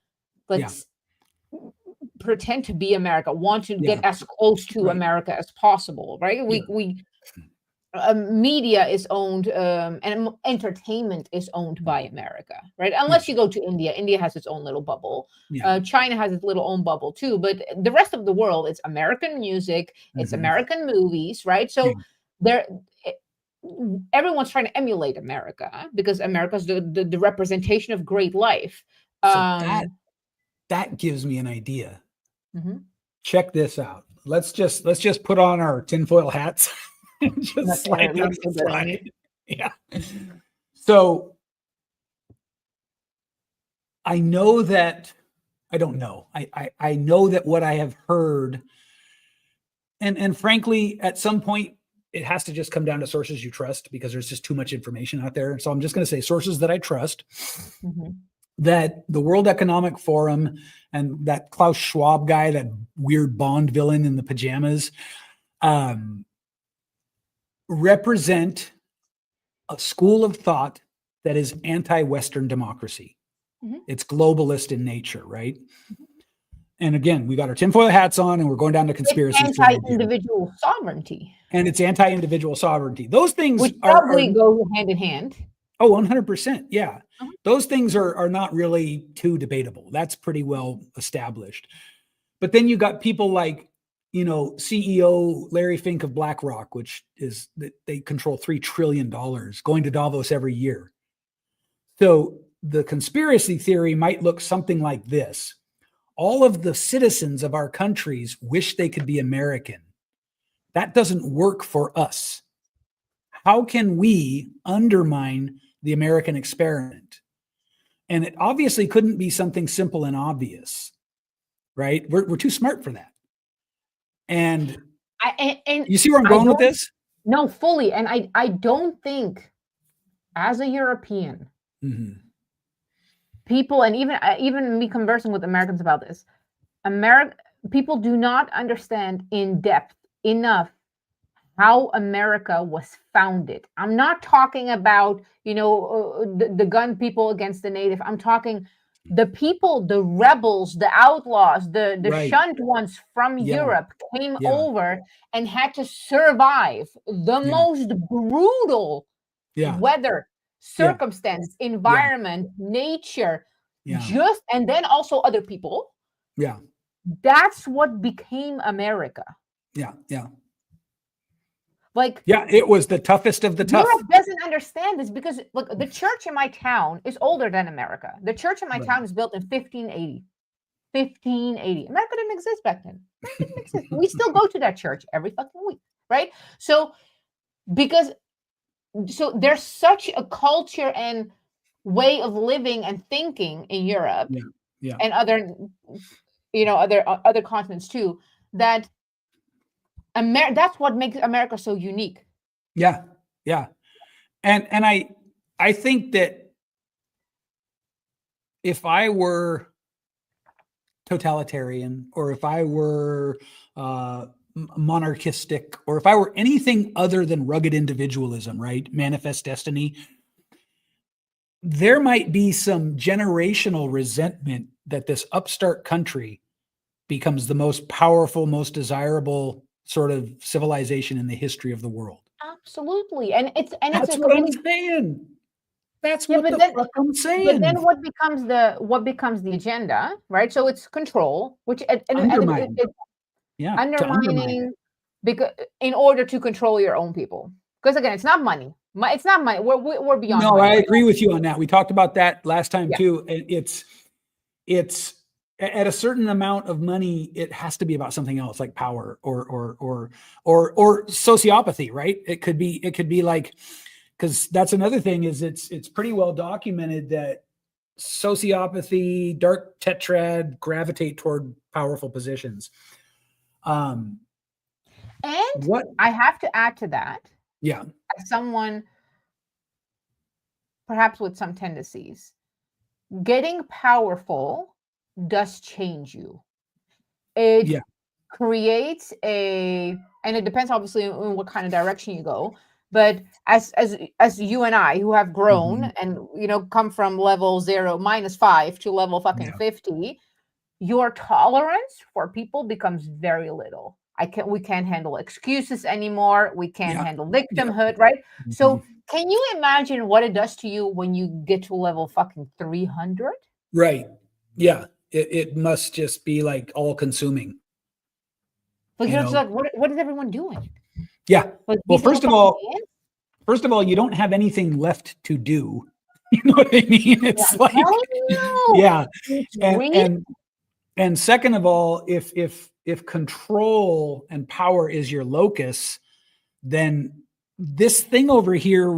pretend to be America, want to get as close to America as possible, right? We media is owned and entertainment is owned by America, right? Unless you go to India. India has its own little bubble. China has its little own bubble too, but the rest of the world, it's American music, it's American movies, right? So everyone's trying to emulate America because America's the representation of great life. So that gives me an idea. Check this out. Let's just put on our tinfoil hats. Just slide down the slide. Yeah. So I know that I don't know. I know that what I have heard, and frankly, at some point, it has to just come down to sources you trust because there's just too much information out there. So I'm just going to say sources that I trust. That the World Economic Forum and that Klaus Schwab guy, that weird Bond villain in the pajamas, represent a school of thought that is anti-Western democracy. It's globalist in nature, right? And again, we got our tinfoil hats on and we're going down to conspiracy. It's anti-individual sovereignty. And it's anti-individual sovereignty. Those things which probably go hand in hand. Oh, 100%. Yeah. Those things are not really too debatable. That's pretty well established. But then you got people like, CEO Larry Fink of BlackRock, which is that they control $3 trillion, going to Davos every year. So the conspiracy theory might look something like this. All of the citizens of our countries wish they could be American. That doesn't work for us. How can we undermine the American experiment? And it obviously couldn't be something simple and obvious, right? We're too smart for that. And you see where I'm going with this? No, fully. And I don't think, as a European, people, and even me conversing with Americans about this, people do not understand in depth enough how America was founded. I'm not talking about, the gun people against the native. I'm talking the people, the rebels, the outlaws, the Right. shunned ones from Europe came over and had to survive the most brutal weather, circumstance, environment, nature, and then also other people. Yeah. That's what became America. Yeah. Yeah. It was the toughest of the tough. Europe doesn't understand this because, look, the church in my town is older than America. The church in my town is built in 1580. 1580. America didn't exist back then. It didn't exist. We still go to that church every fucking week, right? So there's such a culture and way of living and thinking in Europe and other continents too, that that's what makes America so unique. Yeah. Yeah. And I think that if I were totalitarian, or if I were monarchistic, or if I were anything other than rugged individualism, right? Manifest destiny, there might be some generational resentment that this upstart country becomes the most powerful, most desirable sort of civilization in the history of the world. Absolutely. And it's That's what I'm saying. That's what I'm saying. But then what becomes the agenda, right? So it's control, which undermining because in order to control your own people. Because again, it's not money. It's not money. We're beyond. No, money. I agree with you on that. We talked about that last time too. It's at a certain amount of money, it has to be about something else, like power or sociopathy, right? It could be like, because that's another thing is it's pretty well documented that sociopathy, dark tetrad gravitate toward powerful positions. And what I have to add to that, as someone perhaps with some tendencies, getting powerful does change you. It creates and it depends obviously on what kind of direction you go. But as you and I, who have grown and come from level 0 -5 to level fucking 50, your tolerance for people becomes very little. We can't handle excuses anymore. We can't handle victimhood, right? So can you imagine what it does to you when you get to level fucking 300? Right. Yeah. It must just be like all consuming. Like, it's like, what is everyone doing? Yeah. Like, well, first of all, you don't have anything left to do. You know what I mean? It's and second of all, if control and power is your locus, then this thing over here,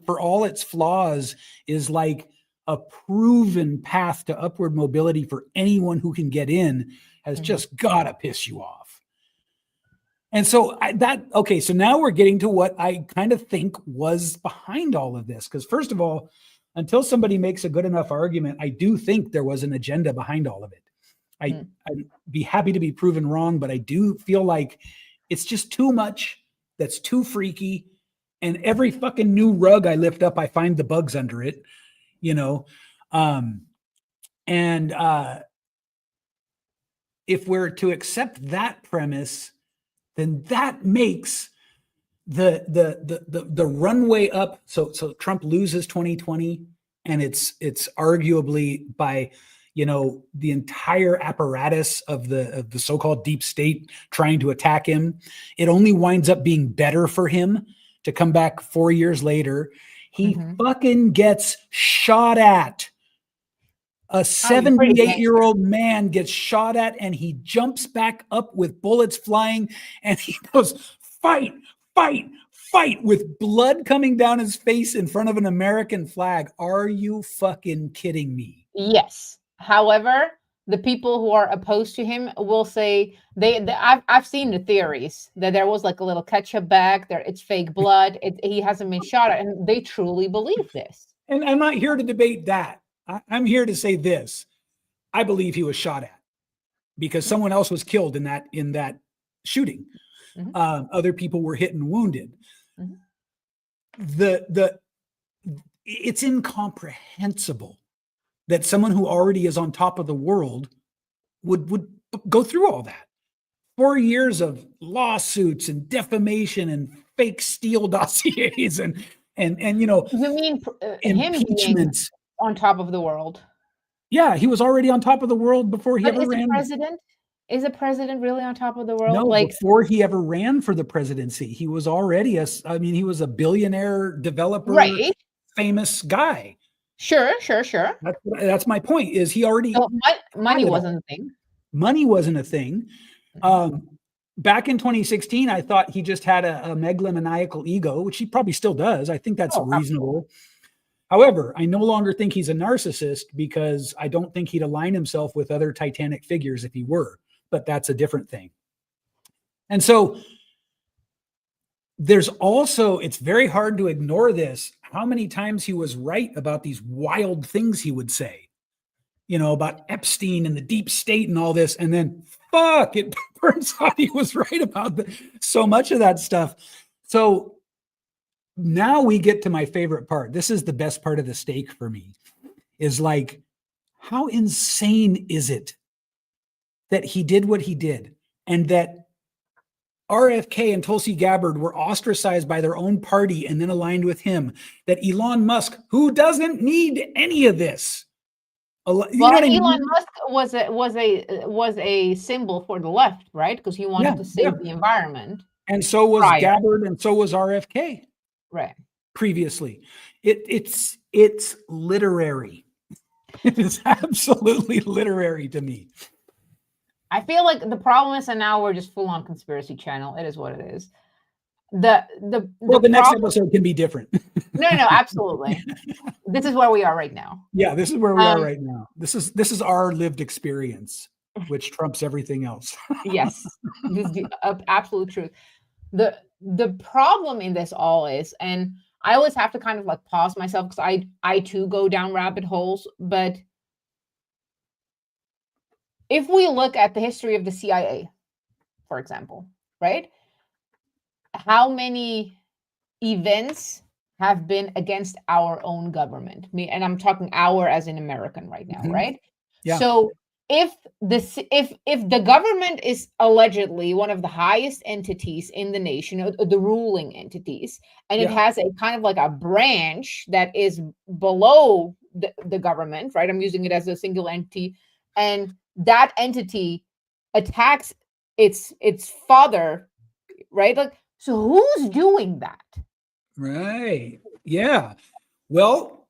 for all its flaws, is like a proven path to upward mobility for anyone who can get in, has just got to piss you off. And so okay, so now we're getting to what I kind of think was behind all of this. Because first of all, until somebody makes a good enough argument, I do think there was an agenda behind all of it. I'd be happy to be proven wrong, but I do feel like it's just too much. That's too freaky. And every fucking new rug I lift up, I find the bugs under it, you know? If we're to accept that premise, then that makes the runway up. So Trump loses 2020, and it's arguably by, you know, the entire apparatus of the so-called deep state trying to attack him. It only winds up being better for him to come back 4 years later. He fucking gets shot at. A 78-year-old man gets shot at, and he jumps back up with bullets flying, and he goes, fight, fight, fight, with blood coming down his face in front of an American flag. Are you fucking kidding me? Yes. However, the people who are opposed to him will say I've seen the theories that there was like a little ketchup bag there. It's fake blood. He hasn't been shot at, and they truly believe this. And I'm not here to debate that. I'm here to say this. I believe he was shot at because someone else was killed in that shooting. Other people were hit and wounded. It's incomprehensible that someone who already is on top of the world would go through all that. 4 years of lawsuits and defamation and fake Steele dossiers and you know, you mean impeachments. Him on top of the world? Yeah, he was already on top of the world before he ever ran. Is a president really on top of the world? No, before he ever ran for the presidency, he was already he was a billionaire developer, right? Famous guy. Sure. That's my point. Is he already? Money wasn't a thing. Money wasn't a thing. Back in 2016, I thought he just had a megalomaniacal ego, which he probably still does. I think that's reasonable. Absolutely. However, I no longer think he's a narcissist because I don't think he'd align himself with other Titanic figures if he were, but that's a different thing. And so there's also, it's very hard to ignore this, how many times he was right about these wild things he would say, you know, about Epstein and the deep state and all this. And then it turns out he was right about so much of that stuff. So now we get to my favorite part. This is the best part of the steak for me, is like, how insane is it that he did what he did, and that RFK and Tulsi Gabbard were ostracized by their own party and then aligned with him, that Elon Musk, who doesn't need any of this. Elon Musk was a symbol for the left, right? Because he wanted to save the environment. And so was Gabbard, and so was RFK. Right. Previously. It's literary. It is absolutely literary to me. I feel like the problem is, and now we're just full on conspiracy channel. It is what it is. The next episode can be different. No, absolutely. This is where we are right now. Yeah, this is where we are right now. This is our lived experience, which trumps everything else. Yes, this is the absolute truth. The problem in this all is, and I always have to kind of like pause myself because I too go down rabbit holes, but if we look at the history of the CIA, for example, right? How many events have been against our own government? And I'm talking our as in American right now, right? Yeah. So if the government is allegedly one of the highest entities in the nation, the ruling entities, and it has a kind of like a branch that is below the government, right? I'm using it as a single entity, and that entity attacks its father, right? Like, so who's doing that? Right. Yeah. Well,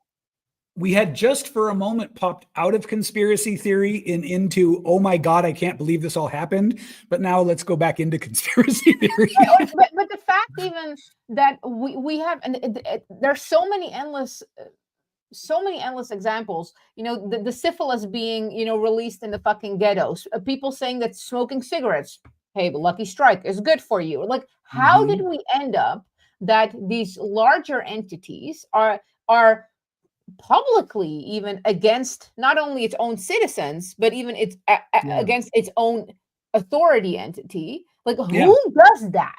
we had just for a moment popped out of conspiracy theory and into, oh my God, I can't believe this all happened. But now let's go back into conspiracy theory. but the fact even that we have, and there's so many endless examples, you know, the syphilis being, you know, released in the fucking ghettos, people saying that smoking cigarettes hey, the Lucky Strike is good for you. Like, how did we end up that these larger entities are publicly even against not only its own citizens, but even its against its own authority entity? Like, who does that?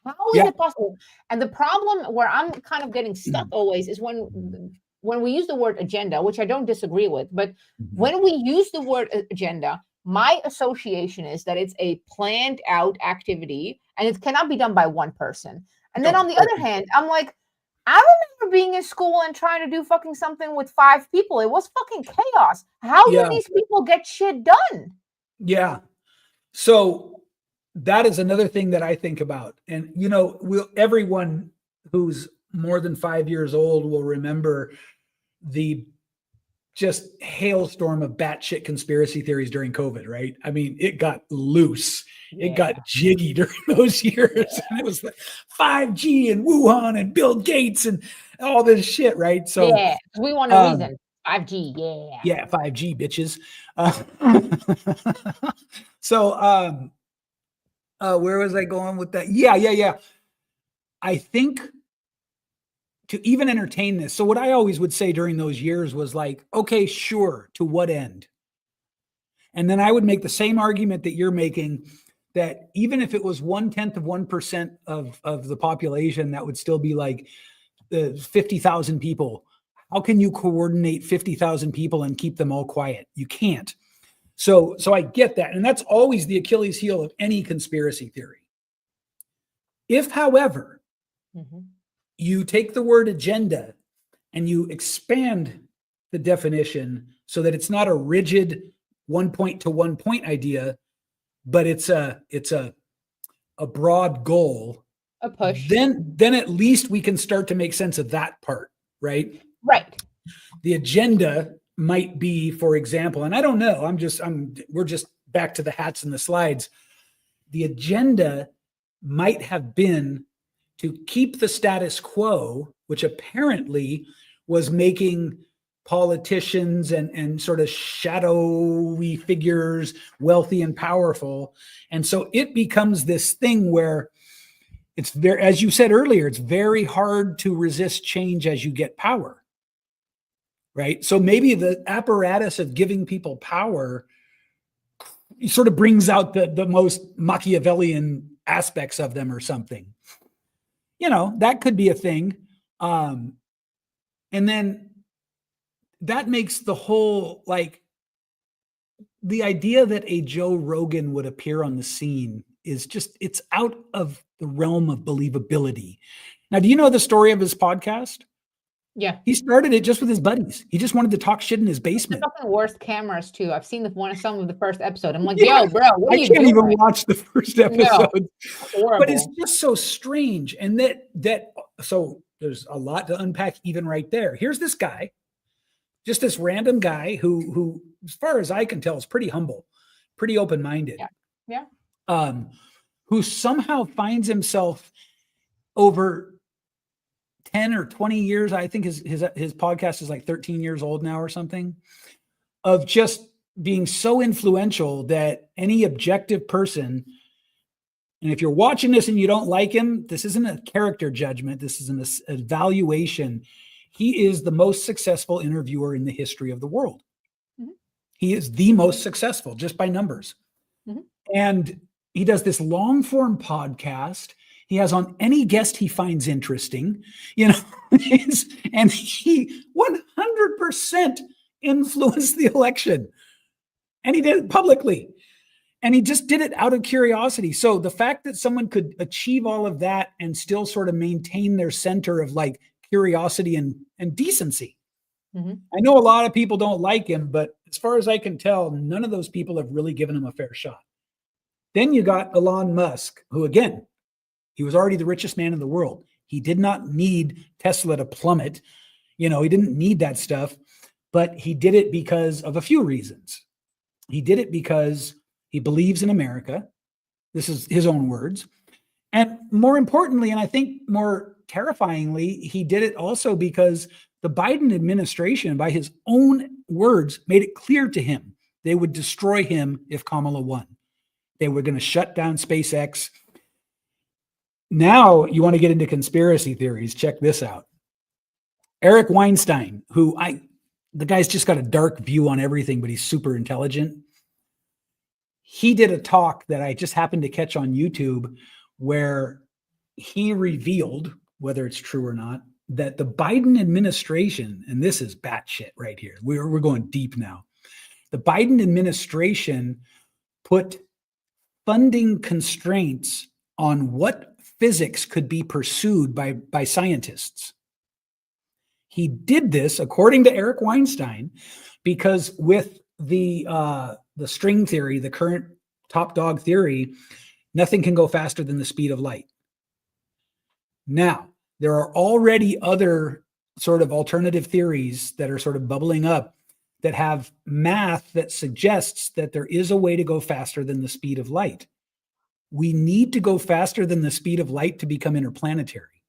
How is it possible? And the problem where I'm kind of getting stuck always is when we use the word agenda, which I don't disagree with, but when we use the word agenda, my association is that it's a planned out activity and it cannot be done by one person. And then on the other hand, I'm like, I remember being in school and trying to do fucking something with 5 people. It was fucking chaos. How do these people get shit done? Yeah. So that is another thing that I think about. And, you know, everyone who's more than 5 years old will remember the just hailstorm of batshit conspiracy theories during COVID, right? I mean, it got loose. It got jiggy during those years. And it was like 5G and Wuhan and Bill Gates and all this shit, right? So we want a reason. 5G, yeah, 5G, bitches. So where was I going with that? Yeah. I think to even entertain this. So what I always would say during those years was like, okay, sure, to what end? And then I would make the same argument that you're making, that even if it was 0.1% of the population, that would still be like 50,000 people. How can you coordinate 50,000 people and keep them all quiet? You can't. So I get that. And that's always the Achilles heel of any conspiracy theory. If, however, you take the word agenda and you expand the definition so that it's not a rigid 1 point to 1 point idea, but it's a broad goal, a push, then at least we can start to make sense of that part, right? Right. The agenda might be, for example, and I don't know, we're just back to the hats and the slides. The agenda might have been to keep the status quo, which apparently was making politicians and sort of shadowy figures wealthy and powerful. And so it becomes this thing where it's very, as you said earlier, it's very hard to resist change as you get power, right? So maybe the apparatus of giving people power sort of brings out the most Machiavellian aspects of them or something. You know, that could be a thing. And then that makes the whole, like, the idea that a Joe Rogan would appear on the scene is just, it's out of the realm of believability. Now, do you know the story of his podcast? Yeah. He started it just with his buddies. He just wanted to talk shit in his basement. The fucking worst cameras too. I've seen some of the first episode. I'm like, yo, bro, what are you doing? I can't even watch the first episode. No, but it's just so strange. And so there's a lot to unpack even right there. Here's this guy, just this random guy who, as far as I can tell, is pretty humble, pretty open-minded. Yeah. Who somehow finds himself over 10 or 20 years, I think his podcast is like 13 years old now or something, of just being so influential that any objective person, and if you're watching this and you don't like him, this isn't a character judgment, this is an evaluation. He is the most successful interviewer in the history of the world. He is the most successful just by numbers. And he does this long form podcast. He has on any guest he finds interesting, you know, and he 100% influenced the election. And he did it publicly. And he just did it out of curiosity. So the fact that someone could achieve all of that and still sort of maintain their center of like curiosity and decency. I know a lot of people don't like him, but as far as I can tell, none of those people have really given him a fair shot. Then you got Elon Musk, who, again, he was already the richest man in the world. He did not need Tesla to plummet. You know, he didn't need that stuff, but he did it because of a few reasons. He did it because he believes in America. This is his own words. And more importantly, and I think more terrifyingly, he did it also because the Biden administration, by his own words, made it clear to him they would destroy him if Kamala won. They were going to shut down SpaceX. Now you want to get into conspiracy theories. Check this out. Eric Weinstein, the guy's just got a dark view on everything, but he's super intelligent. He did a talk that I just happened to catch on YouTube where he revealed, whether it's true or not, that the Biden administration, and this is batshit right here. We're going deep now. The Biden administration put funding constraints on what physics could be pursued by scientists. He did this, according to Eric Weinstein, because with the string theory, the current top dog theory, nothing can go faster than the speed of light. Now, there are already other sort of alternative theories that are sort of bubbling up that have math that suggests that there is a way to go faster than the speed of light. We need to go faster than the speed of light to become interplanetary,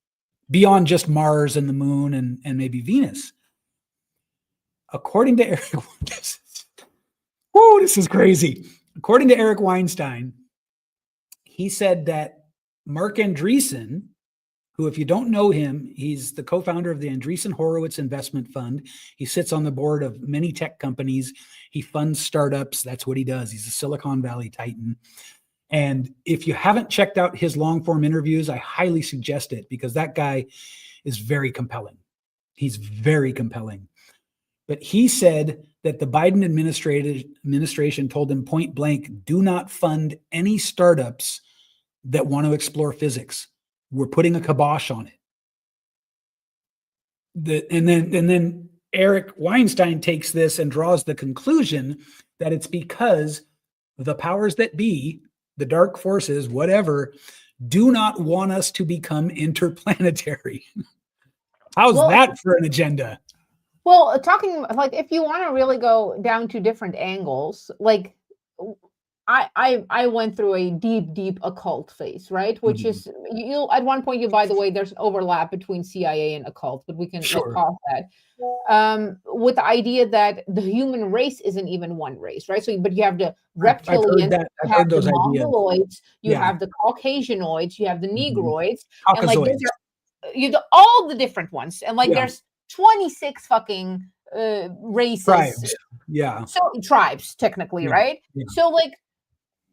beyond just Mars and the moon and maybe Venus. According to Eric, this is crazy. According to Eric Weinstein, he said that Mark Andreessen, who, if you don't know him, he's the co-founder of the Andreessen Horowitz Investment Fund. He sits on the board of many tech companies. He funds startups. That's what he does. He's a Silicon Valley titan. And if you haven't checked out his long form interviews, I highly suggest it because that guy is very compelling. He's very compelling. But he said that the Biden administration told him point blank, do not fund any startups that want to explore physics. We're putting a kibosh on it. And then Eric Weinstein takes this and draws the conclusion that it's because the powers that be, the dark forces, whatever, do not want us to become interplanetary. How's that for an agenda? Well, talking like if you want to really go down to different angles, like I went through a deep occult phase, right? Which is you at one point, by the way, there's overlap between CIA and occult, but we can pause that. With the idea that the human race isn't even one race, right? So, but you have the reptilians, you have the Mongoloids, you have the Caucasianoids, you have the Negroids, and like those are all the different ones, and like there's 26 fucking races, tribes. So tribes technically, right? So like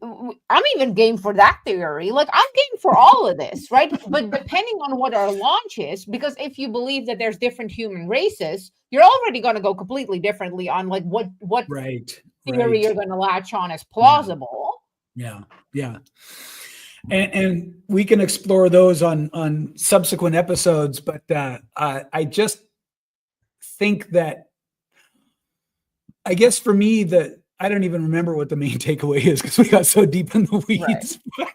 I'm even game for that theory. Like I'm game for all of this, right? But depending on what our launch is, because if you believe that there's different human races, you're already going to go completely differently on like what theory you're going to latch on as plausible. Yeah. And we can explore those on subsequent episodes, but I just think that, I guess for me, I don't even remember what the main takeaway is because we got so deep in the weeds. Right.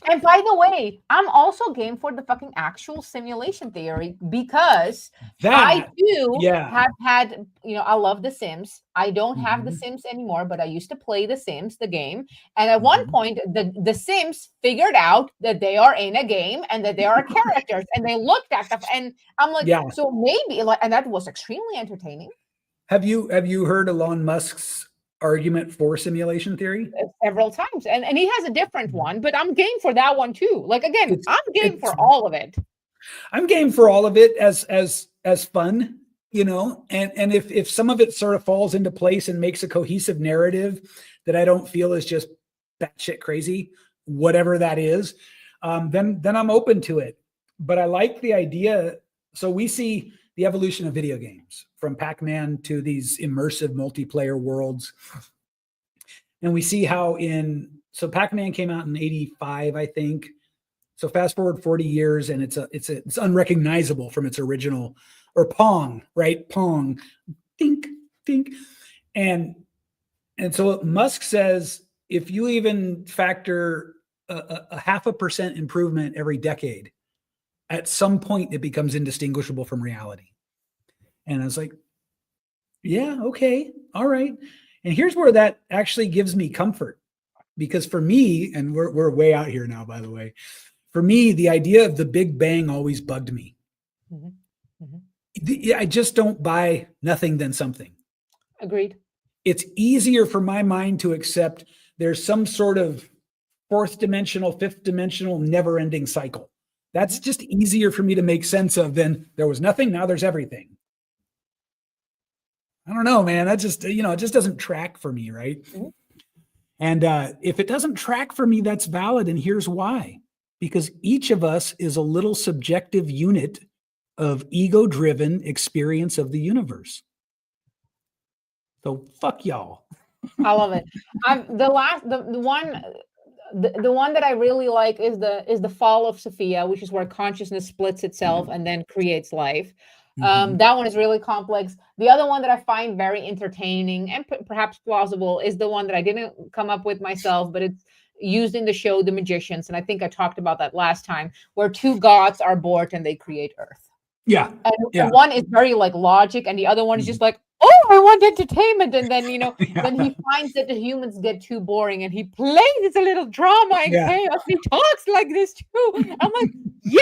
And by the way, I'm also game for the fucking actual simulation theory because I too have had, I love The Sims. I don't have The Sims anymore, but I used to play The Sims, the game. And at one point, the Sims figured out that they are in a game and that they are characters. And they looked at them and I'm like, so maybe, and that was extremely entertaining. Have you heard Elon Musk's argument for simulation theory? Several times, and he has a different one, but I'm game for that one too. Like again, I'm game for all of it. I'm game for all of it as fun, and if some of it sort of falls into place and makes a cohesive narrative that I don't feel is just batshit crazy, whatever that is, then I'm open to it. But I like the idea. So we see the evolution of video games from Pac-Man to these immersive multiplayer worlds. And we see how so Pac-Man came out in 85, I think. So fast forward 40 years and it's unrecognizable from its original, or Pong, right? Pong, dink. And so Musk says, if you even factor a 0.5% improvement every decade, at some point it becomes indistinguishable from reality. And I was like, yeah, okay, all right. And here's where that actually gives me comfort, because for me, and we're way out here now, by the way, for me, the idea of the Big Bang always bugged me. I just don't buy nothing than something. Agreed. It's easier for my mind to accept there's some sort of fourth dimensional, fifth dimensional, never ending cycle. That's just easier for me to make sense of than there was nothing, now there's everything. I don't know, man. That just, it just doesn't track for me, right? Mhm. And if it doesn't track for me, that's valid. And here's why. Because each of us is a little subjective unit of ego-driven experience of the universe. So fuck y'all. I love it. The one that I really like is the fall of Sophia, which is where consciousness splits itself and then creates life. That one is really complex. The other one that I find very entertaining and perhaps plausible is the one that I didn't come up with myself, but it's used in the show The Magicians, and I think I talked about that last time, where two gods are bored and they create Earth. Yeah. And one is very like logic, and the other one is just like, oh, I want entertainment. And then, then he finds that the humans get too boring and he plays it's a little drama and chaos. He talks like this too. I'm like, yeah,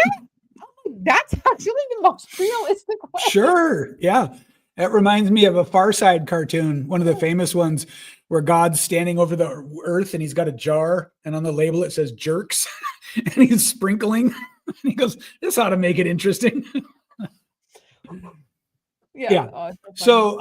that's actually the most realistic way. Sure. Yeah. That reminds me of a Far Side cartoon, one of the famous ones where God's standing over the earth and he's got a jar and on the label it says jerks and he's sprinkling. And he goes, this ought to make it interesting. Yeah. Oh, so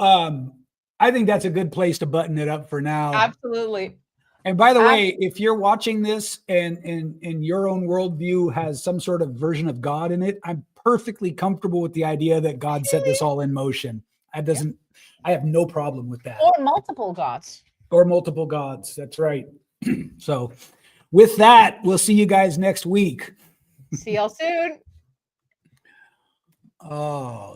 I think that's a good place to button it up for now. Absolutely. And by the way, if you're watching this and your own worldview has some sort of version of God in it, I'm perfectly comfortable with the idea that God set this all in motion. I have no problem with that. Or multiple gods. Or multiple gods. That's right. So with that, we'll see you guys next week. See y'all soon. Oh.